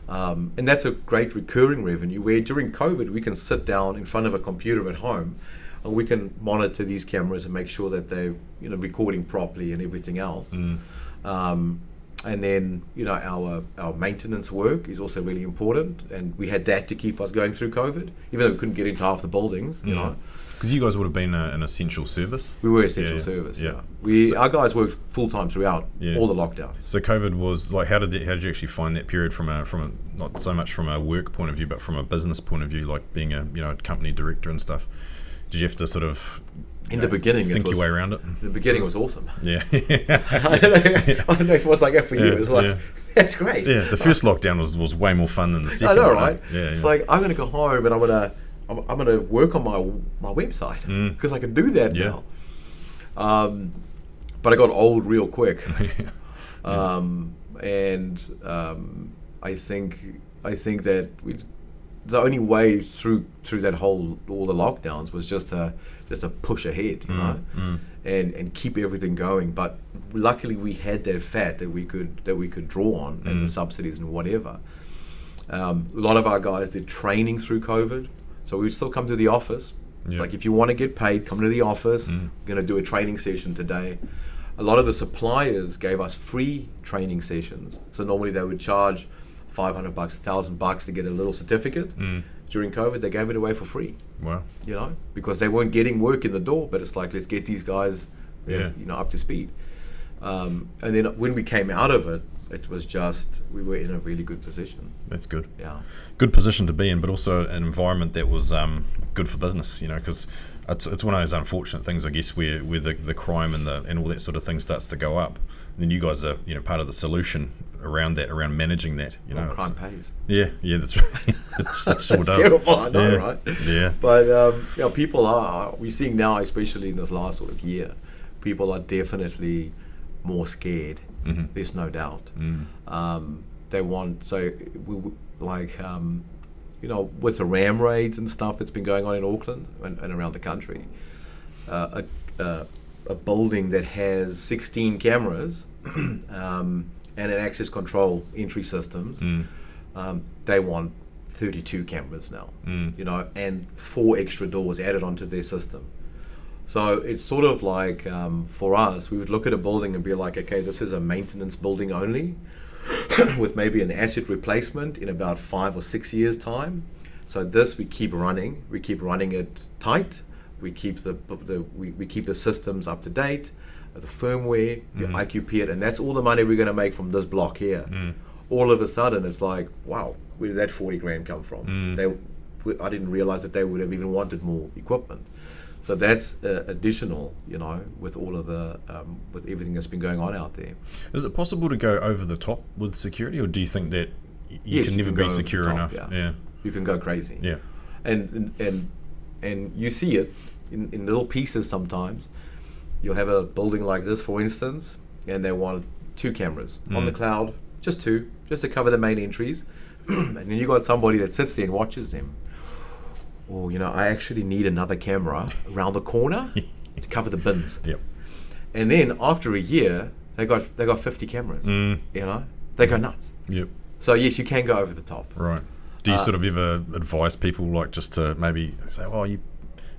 And that's a great recurring revenue, where during COVID we can sit down in front of a computer at home and we can monitor these cameras and make sure that they're, you know, recording properly and everything else. And then, you know, our maintenance work is also really important, and we had that to keep us going through COVID, even though we couldn't get into half the buildings, you know. Because you guys would have been an essential service. We were essential service. Our guys worked full time throughout all the lockdowns. So COVID was like, how did you actually find that period from a not so much from a work point of view, but from a business point of view, like being a, you know, company director and stuff? Did you have to sort of in the beginning think your way around it? The beginning was awesome. Yeah. I don't know if it was like that for you. It was like, that's great. Yeah, the first lockdown was way more fun than the second. I know, right? Yeah, it's like, I'm going to go home and I'm gonna work on my website because I can do that now. But I got old real quick, and I think that the only way through that all the lockdowns was just to push ahead, you know, and keep everything going. But luckily we had that fat that we could draw on, and the subsidies and whatever. A lot of our guys did training through COVID. So we would still come to the office. It's like, if you want to get paid, come to the office. We're going to do a training session today. A lot of the suppliers gave us free training sessions. So normally they would charge $500, $1,000 to get a little certificate. During COVID, they gave it away for free. Wow. You know, because they weren't getting work in the door. But it's like, let's get these guys, you know, up to speed. And then when we came out of it, it was just, we were in a really good position. That's good. Yeah. Good position to be in, but also an environment that was good for business, you know, because it's one of those unfortunate things, I guess, where the crime and all that sort of thing starts to go up. And then you guys are, you know, part of the solution around managing that. You know, crime pays. Yeah, that's right. It sure does. Terrible, I know, right? Yeah. But you know, people we're seeing now, especially in this last sort of year, people are definitely more scared. There's no doubt. They want, so we like, you know, with the ram raids and stuff that's been going on in Auckland and around the country, a building that has 16 cameras and an access control entry systems, they want 32 cameras now, you know, and 4 extra doors added onto their system. So it's sort of like, for us, we would look at a building and be like, okay, this is a maintenance building only, with maybe an asset replacement in about 5 or 6 years' time. So this we keep running it tight. We keep the systems up to date. the firmware, you IQP it, and that's all the money we're going to make from this block here. All of a sudden, it's like, wow, where did that 40 grand come from? I didn't realize that they would have even wanted more equipment. So that's additional, with all of the with everything that's been going on out there. Is it possible to go over the top with security, or do you think that you Yes, can you never can be go secure top, enough? yeah. You can go crazy. Yeah. And you see it in little pieces sometimes. You'll have a building like this, for instance, and they want 2 cameras on the cloud, just 2, just to cover the main entries. And then you got somebody that sits there and watches them. Oh, I actually need another camera around the corner to cover the bins. Yep. And then after a year, they got 50 cameras. They go nuts. Yep. So yes, you can go over the top. Right. Do you sort of ever advise people, like, just to maybe say, oh, you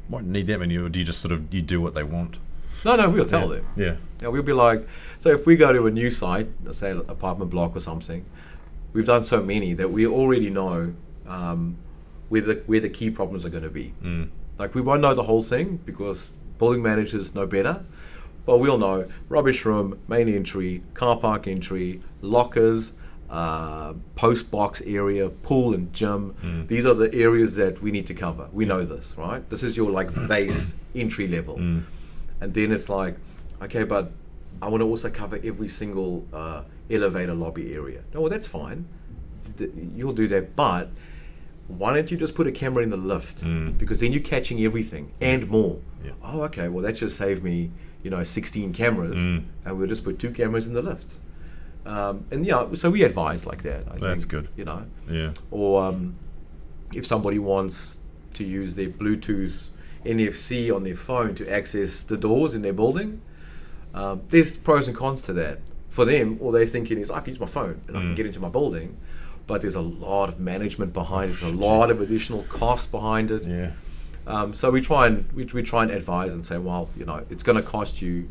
might need that many, or do you just sort of, you do what they want? No, we'll tell them. Yeah. We'll be like, so if we go to a new site, let's say an apartment block or something, we've done so many that we already know where the key problems are going to be. Like, we won't know the whole thing because building managers know better, but we'll know rubbish room, main entry, car park entry, lockers, post box area, pool and gym. These are the areas that we need to cover. We know this, right? This is your base entry level. And then it's like, okay, but I want to also cover every single elevator lobby area. No, well, that's fine. You'll do that, but why don't you just put a camera in the lift? Because then you're catching everything and more. Yeah. Oh, okay, well, that should save me, 16 cameras, and we'll just put 2 cameras in the lifts. So we advise like that. I That's think, good. Yeah. Or if somebody wants to use their Bluetooth NFC on their phone to access the doors in their building, there's pros and cons to that. For them, all they're thinking is, I can use my phone and I can get into my building, but there's a lot of management behind it, there's a lot of additional cost behind it. Yeah. So we try and advise and say, well, it's going to cost you.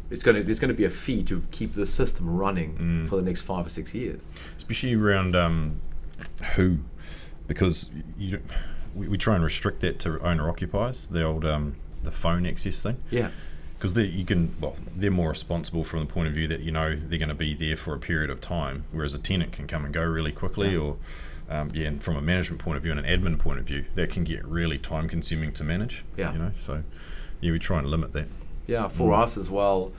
There's going to be a fee to keep the system running for the next 5 or 6 years. Especially around who, because we try and restrict that to owner occupiers, the old the phone access thing. Yeah. Because they're more responsible from the point of view that they're going to be there for a period of time, whereas a tenant can come and go really quickly, or and from a management point of view and an admin point of view, that can get really time consuming to manage. Yeah. So we try and limit that. Yeah, for us as well,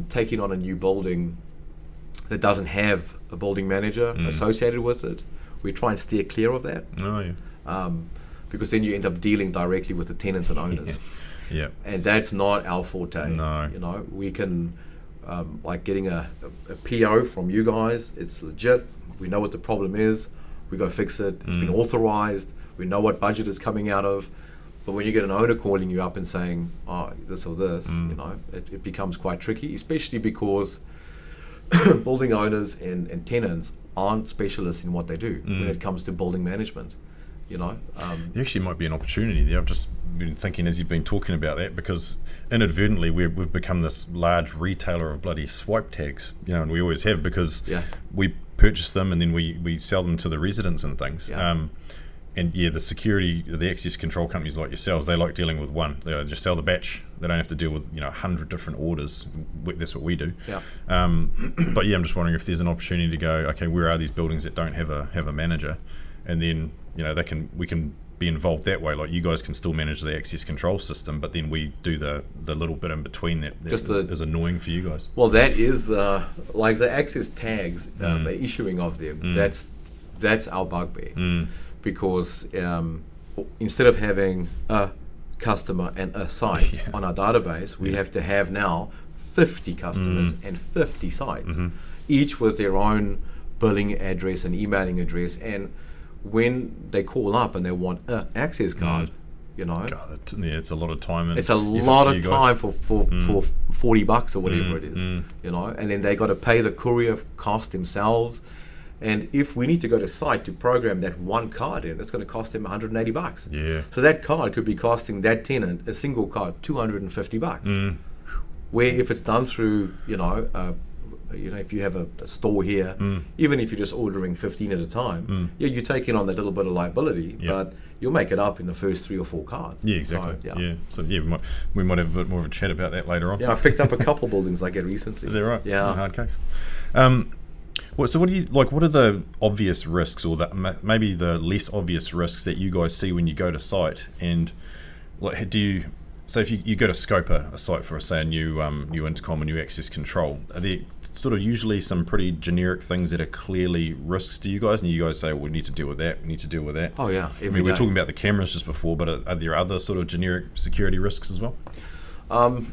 taking on a new building that doesn't have a building manager associated with it, we try and steer clear of that. Oh yeah. Because then you end up dealing directly with the tenants and owners. Yeah. And that's not our forte. No. We can, like getting a PO from you guys, it's legit. We know what the problem is. We go fix it. It's been authorized. We know what budget is coming out of. But when you get an owner calling you up and saying, oh, this or this, it becomes quite tricky, especially because building owners and tenants aren't specialists in what they do when it comes to building management. There actually might be an opportunity there. I've just been thinking as you've been talking about that, because inadvertently we've become this large retailer of bloody swipe tags, and we always have, because we purchase them and then we sell them to the residents and things. The security, the access control companies like yourselves, they like dealing with one. They just sell the batch. They don't have to deal with 100 different orders. That's what we do. But I'm just wondering if there's an opportunity to go, okay, where are these buildings that don't have a manager, and then we can be involved that way. Like, you guys can still manage the access control system, but then we do the little bit in between that is annoying for you guys. Well, that is like the access tags, the issuing of them. That's our bugbear. Because instead of having a customer and a site on our database, we have to have now 50 customers and 50 sites, each with their own billing address and emailing address. And when they call up and they want an access card, God, it's a lot of time. And it's a lot of time for $40 or whatever it is, and then they got to pay the courier cost themselves. And if we need to go to site to program that one card in, it's going to cost them $180. Yeah. So that card could be costing that tenant, a single card, $250. Where if it's done through, a if you have a store here, even if you're just ordering 15 at a time, you're taking on that little bit of liability, but you'll make it up in the first 3 or 4 cards. Yeah, exactly. So we might have a bit more of a chat about that later on. Yeah, I picked up a couple buildings like it recently. Is that right? Yeah. A hard case. So what do you like? What are the obvious risks, or maybe the less obvious risks that you guys see when you go to site? And like, do you? So if you go to scope a site for, say, a new intercom or new access control, are there sort of usually some pretty generic things that are clearly risks to you guys, and you guys say, well, we need to deal with that, we need to deal with that? Oh yeah, we were talking about the cameras just before, but are there other sort of generic security risks as well? Well,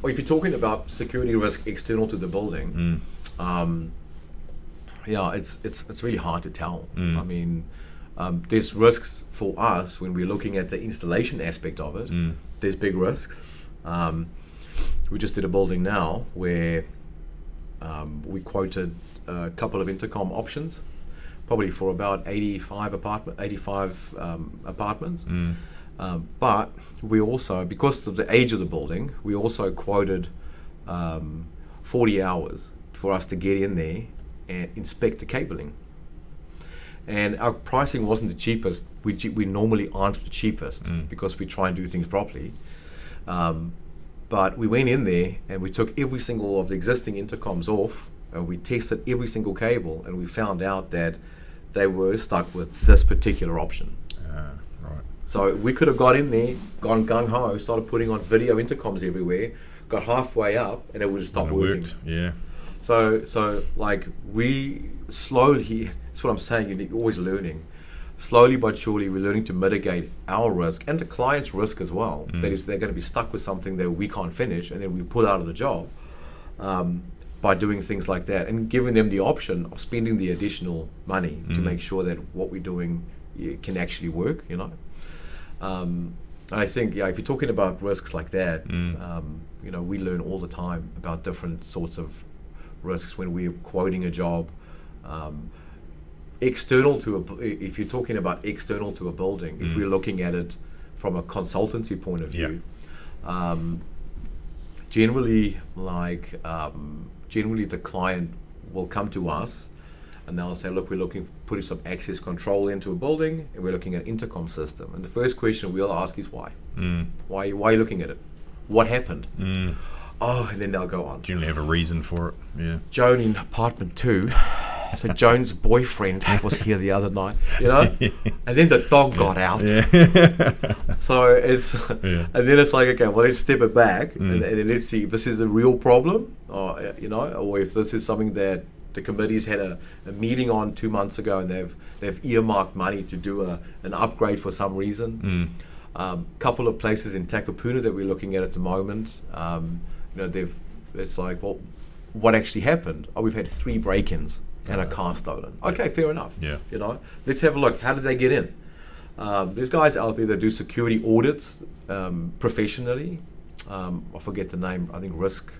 if you're talking about security risk external to the building, it's really hard to tell. I mean, there's risks for us when we're looking at the installation aspect of it. There's big risks. We just did a building now where we quoted a couple of intercom options, probably for about 85 apartments. But we also, because of the age of the building, we also quoted 40 hours for us to get in there and inspect the cabling. And our pricing wasn't the cheapest. We normally aren't the cheapest because we try and do things properly. But we went in there and we took every single of the existing intercoms off, and we tested every single cable, and we found out that they were stuck with this particular option. Right. So we could have got in there, gone gung-ho, started putting on video intercoms everywhere, got halfway up, and it would have stopped working. Worked. Yeah. So like we slowly, that's what I'm saying, you're always learning. Slowly but surely we're learning to mitigate our risk and the client's risk as well. That is, they're going to be stuck with something that we can't finish and then we pull out of the job by doing things like that and giving them the option of spending the additional money to make sure that what we're doing can actually work, I think, if you're talking about risks like that, we learn all the time about different sorts of risks when we're quoting a job. If you're talking about external to a building, if we're looking at it from a consultancy point of view, generally the client will come to us and they'll say, look, we're putting some access control into a building and we're looking at an intercom system. And the first question we'll ask is why? Why are you looking at it? What happened? Oh, and then they'll go on. Generally have a reason for it. Yeah. Joan in apartment 2. So Joan's boyfriend was here the other night, and then the dog got out. So it's, and then it's like, okay, well, let's step it back and let's see if this is a real problem, or if this is something that the committee's had a meeting on 2 months ago and they've earmarked money to do an upgrade for some reason. Couple of places in Takapuna that we're looking at the moment, it's like, well, what actually happened? Oh, we've had 3 break-ins and a car stolen. Okay, fair enough. Yeah. Let's have a look. How did they get in? There's guys out there that do security audits professionally. I forget the name. I think Risk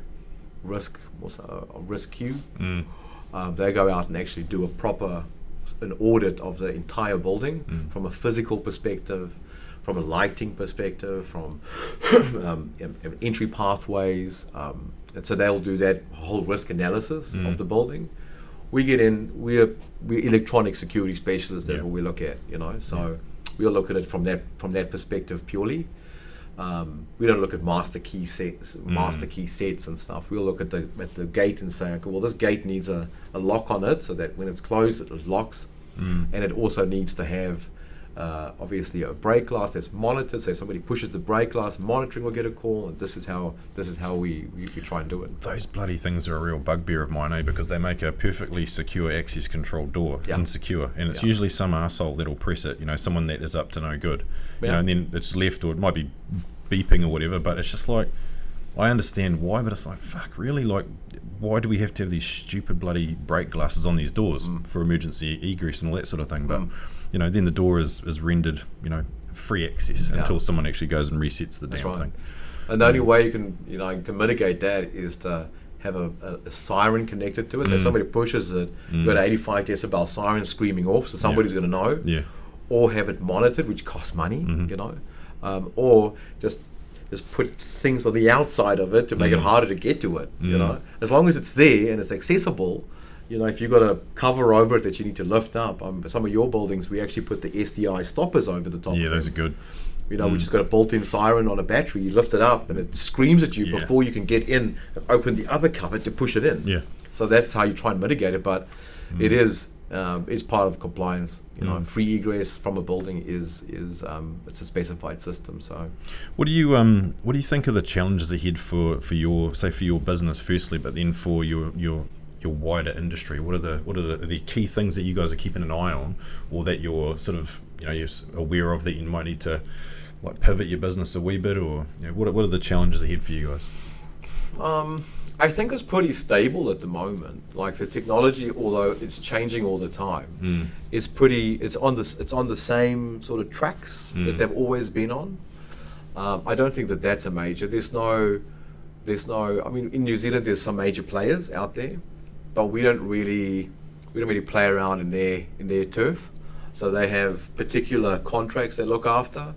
Q. They go out and actually do an audit of the entire building from a physical perspective, from a lighting perspective, from entry pathways. And so they'll do that whole risk analysis of the building. We get in, we're electronic security specialists. That's what we look at, So we'll look at it from that perspective purely. We don't look at master key sets and stuff. We'll look at the gate and say, okay, well, this gate needs a lock on it so that when it's closed, it locks, and it also needs to have obviously a break glass that's monitored. So if somebody pushes the break glass, monitoring will get a call, and this is how we try and do it. Those bloody things are a real bugbear of mine, because they make a perfectly secure access control door insecure, and it's usually some arsehole that'll press it, someone that is up to no good, and then it's left, or it might be beeping or whatever, but it's just like, I understand why, but it's like, fuck, really? Like, why do we have to have these stupid bloody break glasses on these doors for emergency egress and all that sort of thing? But then the door is rendered, free access until someone actually goes and resets the damn thing. And the only way you can mitigate that is to have a siren connected to it. So somebody pushes it, you've got an 85 decibel siren screaming off, so somebody's going to know. Yeah. Or have it monitored, which costs money, or just just put things on the outside of it to make it harder to get to it. You know, as long as it's there and it's accessible. You know, if you've got a cover over it that you need to lift up, some of your buildings, we actually put the SDI stoppers over the top. Yeah, of those it. are good. You know, which has got a built-in siren on a battery. You lift it up and it screams at you before you can get in and open the other cover to push it in. Yeah. So that's how you try and mitigate it. But it is it's part of compliance. You know, free egress from a building is it's a specified system. So, what do you think are the challenges ahead for your business firstly, but then for your wider industry? What are the key things that you guys are keeping an eye on, or that you're sort of you're aware of that you might need to like pivot your business a wee bit, or what are the challenges ahead for you guys? I think it's pretty stable at the moment. Like the technology, although it's changing all the time, it's on the same sort of tracks that they've always been on. I don't think that's a major. There's no. I mean, in New Zealand, there's some major players out there, but we don't really play around in their turf. So they have particular contracts they look after.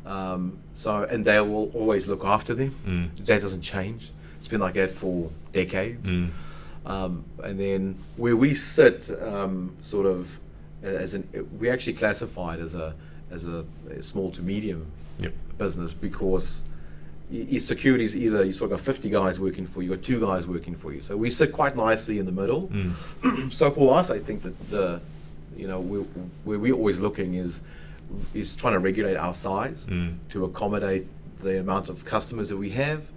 And they will always look after them. That doesn't change. It's been like that for decades. And then where we sit, sort of, we actually classified as a small to medium business, because security is either you sort of got 50 guys working for you or 2 guys working for you. So we sit quite nicely in the middle. So for us, I think that where we're always looking is trying to regulate our size to accommodate the amount of customers that we have.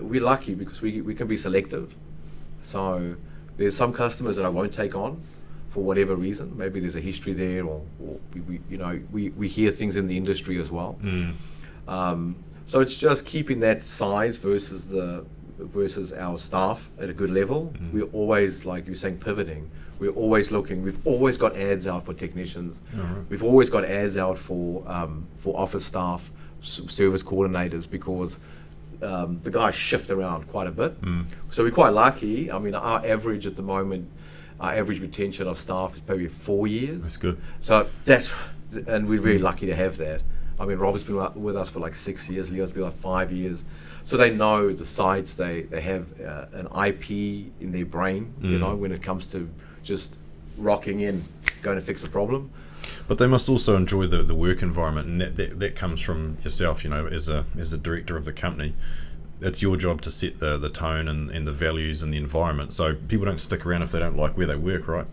We're lucky because we can be selective. So there's some customers that I won't take on for whatever reason. Maybe there's a history there, or we hear things in the industry as well. So it's just keeping that size versus our staff at a good level. We're always, like you're saying, pivoting. We're always looking. We've always got ads out for technicians. We've always got ads out for office staff, service coordinators, because the guys shift around quite a bit. So we're quite lucky. I mean, our average at the moment, our average retention of staff is probably 4 years. That's good. So and we're really lucky to have that. I mean, Rob's been with us for like 6 years, Leo's been like 5 years. So they know the sites, they have an IP in their brain, when it comes to just rocking in, going to fix a problem. But they must also enjoy the work environment, and that comes from yourself, as a director of the company. It's your job to set the tone and the values and the environment. So people don't stick around if they don't like where they work, right?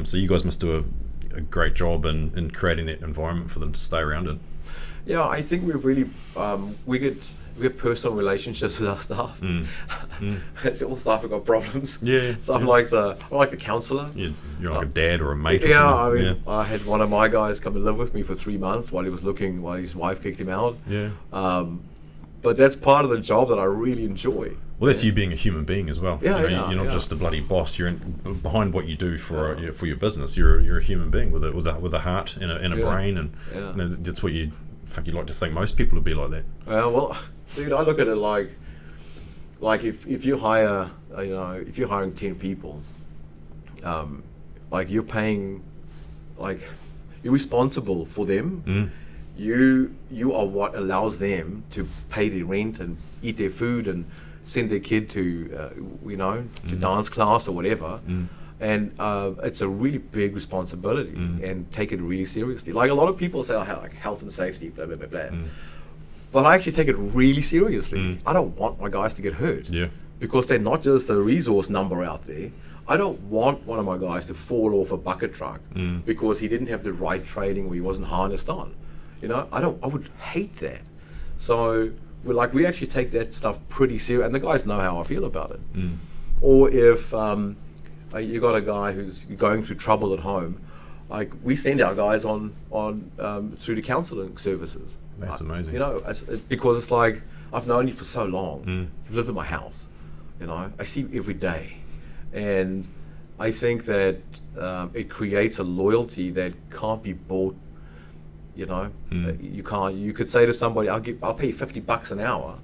So you guys must do a great job in creating that environment for them to stay around in. Yeah, I think we've really we have personal relationships with our staff. All staff have got problems. Yeah. So I'm like the counsellor. You're like a dad or a mate. Yeah, or something. I mean, I had one of my guys come and live with me for 3 months while his wife kicked him out. Yeah. But that's part of the job that I really enjoy. Well, that's you being a human being as well. Yeah, you're not just a bloody boss. You're behind what you do for your business. You're a human being with a heart and a brain, and that's what you'd like to think most people would be like that. Well, dude, I look at it like if you hire, if you're hiring 10 people, like you're paying, like you're responsible for them. You are what allows them to pay their rent and eat their food and send their kid to dance class or whatever. And it's a really big responsibility, and take it really seriously. Like a lot of people say, like health and safety, blah, blah, blah, blah. But I actually take it really seriously. I don't want my guys to get hurt, because they're not just a resource number out there. I don't want one of my guys to fall off a bucket truck because he didn't have the right training or he wasn't harnessed on. I would hate that. So we actually take that stuff pretty serious, and the guys know how I feel about it. Or if you got a guy who's going through trouble at home, like we send our guys on through the counselling services. That's amazing. Because it's like, I've known you for so long. You've lived in my house. I see you every day, and I think that it creates a loyalty that can't be bought. You can't. You could say to somebody, "I'll pay you $50 an hour,"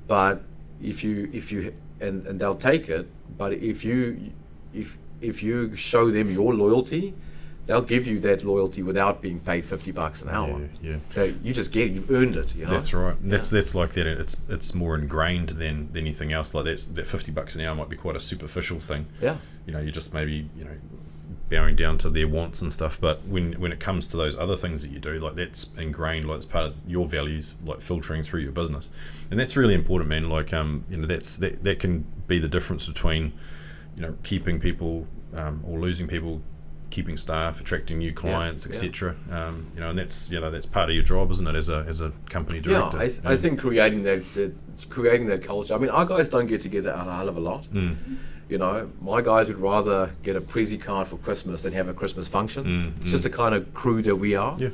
but if you and they'll take it. But if you show them your loyalty, they'll give you that loyalty without being paid $50 an hour. Yeah. So you just get it, you've earned it. You know? That's right. And that's like that. It's more ingrained than anything else. Like that $50 an hour might be quite a superficial thing. Yeah. You know, you're just maybe bowing down to their wants and stuff. But when it comes to those other things that you do, like that's ingrained, like it's part of your values, like filtering through your business, and that's really important, man. Like that can be the difference between keeping people or losing people, keeping staff, attracting new clients, etc. And that's part of your job, isn't it, as a company director? I think creating that culture. I mean, our guys don't get together a hell of a lot. My guys would rather get a Prezi card for Christmas than have a Christmas function. It's just the kind of crew that we are. Yeah.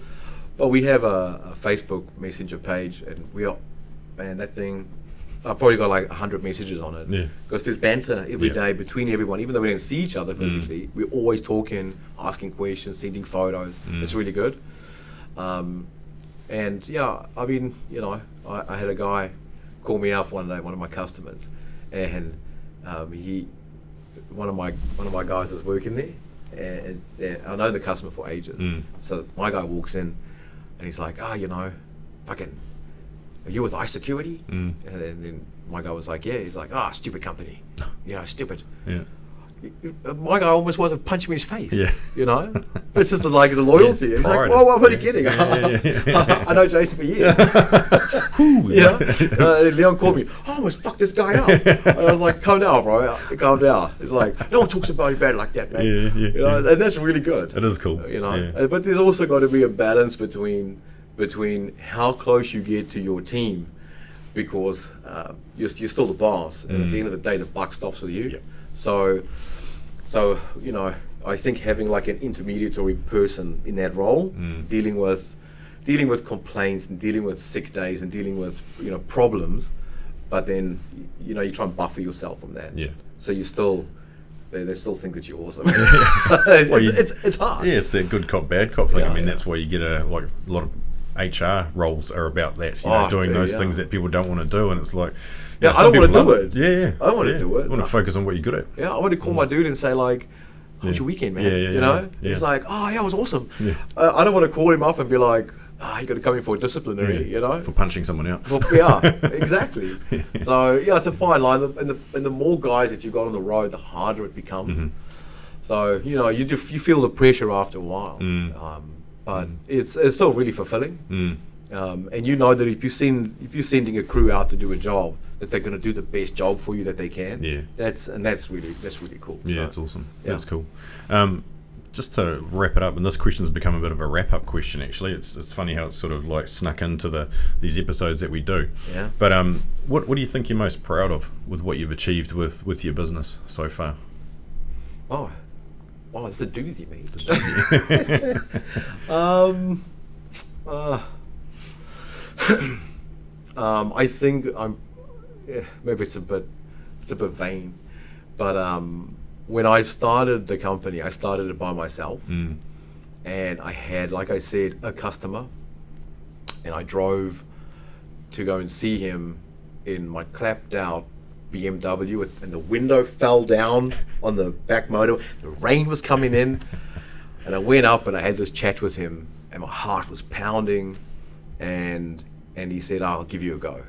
But we have a Facebook Messenger page, and that thing, I've probably got like 100 messages on it. Yeah. Because there's banter every day between everyone, even though we don't see each other physically. We're always talking, asking questions, sending photos. It's really good. I mean, I had a guy call me up one day, one of my customers, and one of my guys is working there, and I know the customer for ages. So my guy walks in, and he's like, fucking, are you with iSecurity? And then my guy was like, yeah. He's like, stupid company, stupid. Yeah. My guy almost wanted to punch him in his face. Yeah. It's just the loyalty. He's like, whoa, what are you kidding? I know Jason for years. Leon called me, I almost fucked this guy up. And I was like, calm down, bro, calm down. He's like, no one talks about you bad like that, man. And that's really good. It is cool. But there's also got to be a balance between how close you get to your team, because you're still the boss, and at the end of the day, the buck stops with you. So I think having like an intermediary person in that role, dealing with complaints and dealing with sick days and dealing with problems, but then you try and buffer yourself from that. Yeah. So you still. They still think that you're awesome. It's hard. Yeah, it's that good cop, bad cop thing. Yeah, I mean, that's why you get a lot of HR roles are about that. Doing those things that people don't want to do, and it's like, I don't want to do it. Yeah. I don't want to do it. I want to focus on what you're good at. Yeah, I want to call my dude and say like, how was your weekend, man? Yeah. He's like, it was awesome. Yeah. I don't want to call him up and be like, you got to come in for a disciplinary, for punching someone out. Well, exactly. So it's a fine line, and the more guys that you got on the road, the harder it becomes. So you feel the pressure after a while, but it's still really fulfilling. And you know that if you're sending a crew out to do a job, that they're going to do the best job for you that they can. Yeah. That's really cool. Yeah, so, it's awesome. Yeah. That's cool. Just to wrap it up, and this question's become a bit of a wrap-up question. Actually, it's funny how it's sort of like snuck into these episodes that we do. Yeah. But what do you think you're most proud of with what you've achieved with your business so far? Oh, it's a doozy, mate. I think maybe it's a bit vain, but when I started the company, I started it by myself, and I had, like I said, a customer, and I drove to go and see him in my clapped out BMW, and the window fell down on the back motor. The rain was coming in, and I went up and I had this chat with him, and my heart was pounding, and he said, I'll give you a go.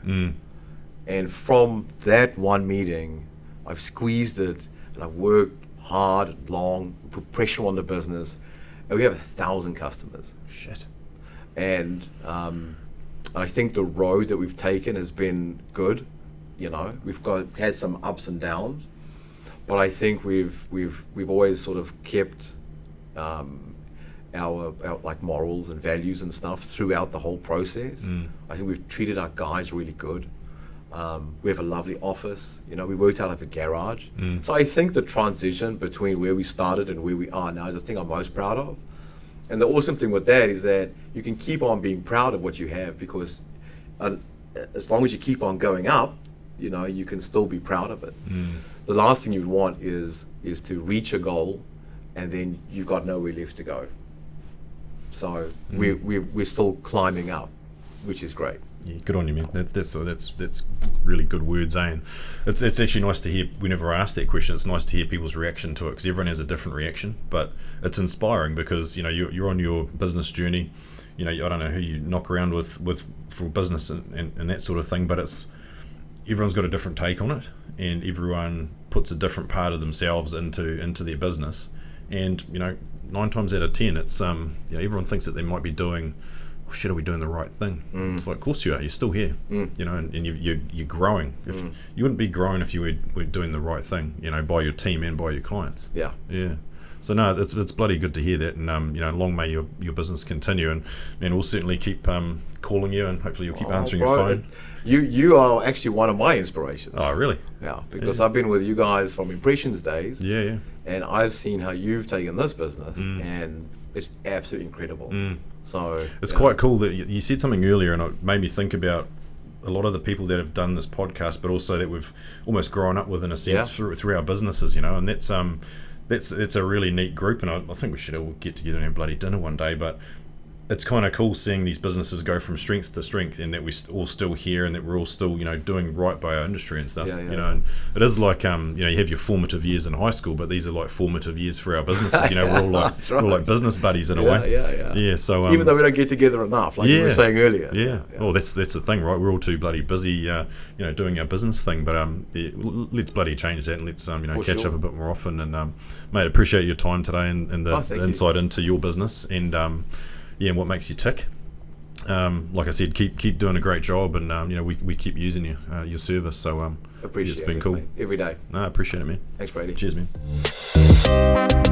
And from that one meeting, I've squeezed it, and I've worked hard and long, put pressure on the business, and we have 1,000 customers. Shit. And I think the road that we've taken has been good. We've had some ups and downs, but I think we've always sort of kept our like morals and values and stuff throughout the whole process. I think we've treated our guys really good. We have a lovely office. We worked out of a garage. So I think the transition between where we started and where we are now is the thing I'm most proud of. And the awesome thing with that is that you can keep on being proud of what you have, because as long as you keep on going up, you can still be proud of it. The last thing you'd want is to reach a goal and then you've got nowhere left to go. So we're still climbing up, which is great. Yeah, good on you, man. That's really good words, eh? And it's actually nice to hear. Whenever I ask that question, it's nice to hear people's reaction to it, because everyone has a different reaction. But it's inspiring because you're on your business journey. I don't know who you knock around with for business and that sort of thing, but everyone's got a different take on it, and everyone puts a different part of themselves into their business. And 9 times out of 10, it's everyone thinks that they might be doing, oh, shit, are we doing the right thing? It's like, of course you are. You're still here, and you're growing. If you wouldn't be growing if you were doing the right thing, by your team and by your clients. Yeah. So no, it's bloody good to hear that, and long may your business continue, and we'll certainly keep calling you, and hopefully you'll keep answering your phone. You are actually one of my inspirations. Oh, really? Yeah, because I've been with you guys from Impressions days. Yeah. And I've seen how you've taken this business, and it's absolutely incredible. So it's quite cool that you said something earlier, and it made me think about a lot of the people that have done this podcast, but also that we've almost grown up with, in a sense, through our businesses, and that's a really neat group, and I think we should all get together and have bloody dinner one day. But it's kind of cool seeing these businesses go from strength to strength, and that we're all still here, and that we're all still doing right by our industry and stuff. And it is like you have your formative years in high school, but these are like formative years for our businesses. We're all like we're all like business buddies in a way. Yeah. So even though we don't get together enough, like you were saying earlier. Yeah. Well, that's the thing, right? We're all too bloody busy, doing our business thing. But let's bloody change that, and let's catch up a bit more often. And mate, appreciate your time today and the insight into your business and and what makes you tick. Like I said, keep doing a great job, and we keep using your service. So appreciate it's been cool every day. No, I appreciate it, man. Thanks, Brady. Cheers, man.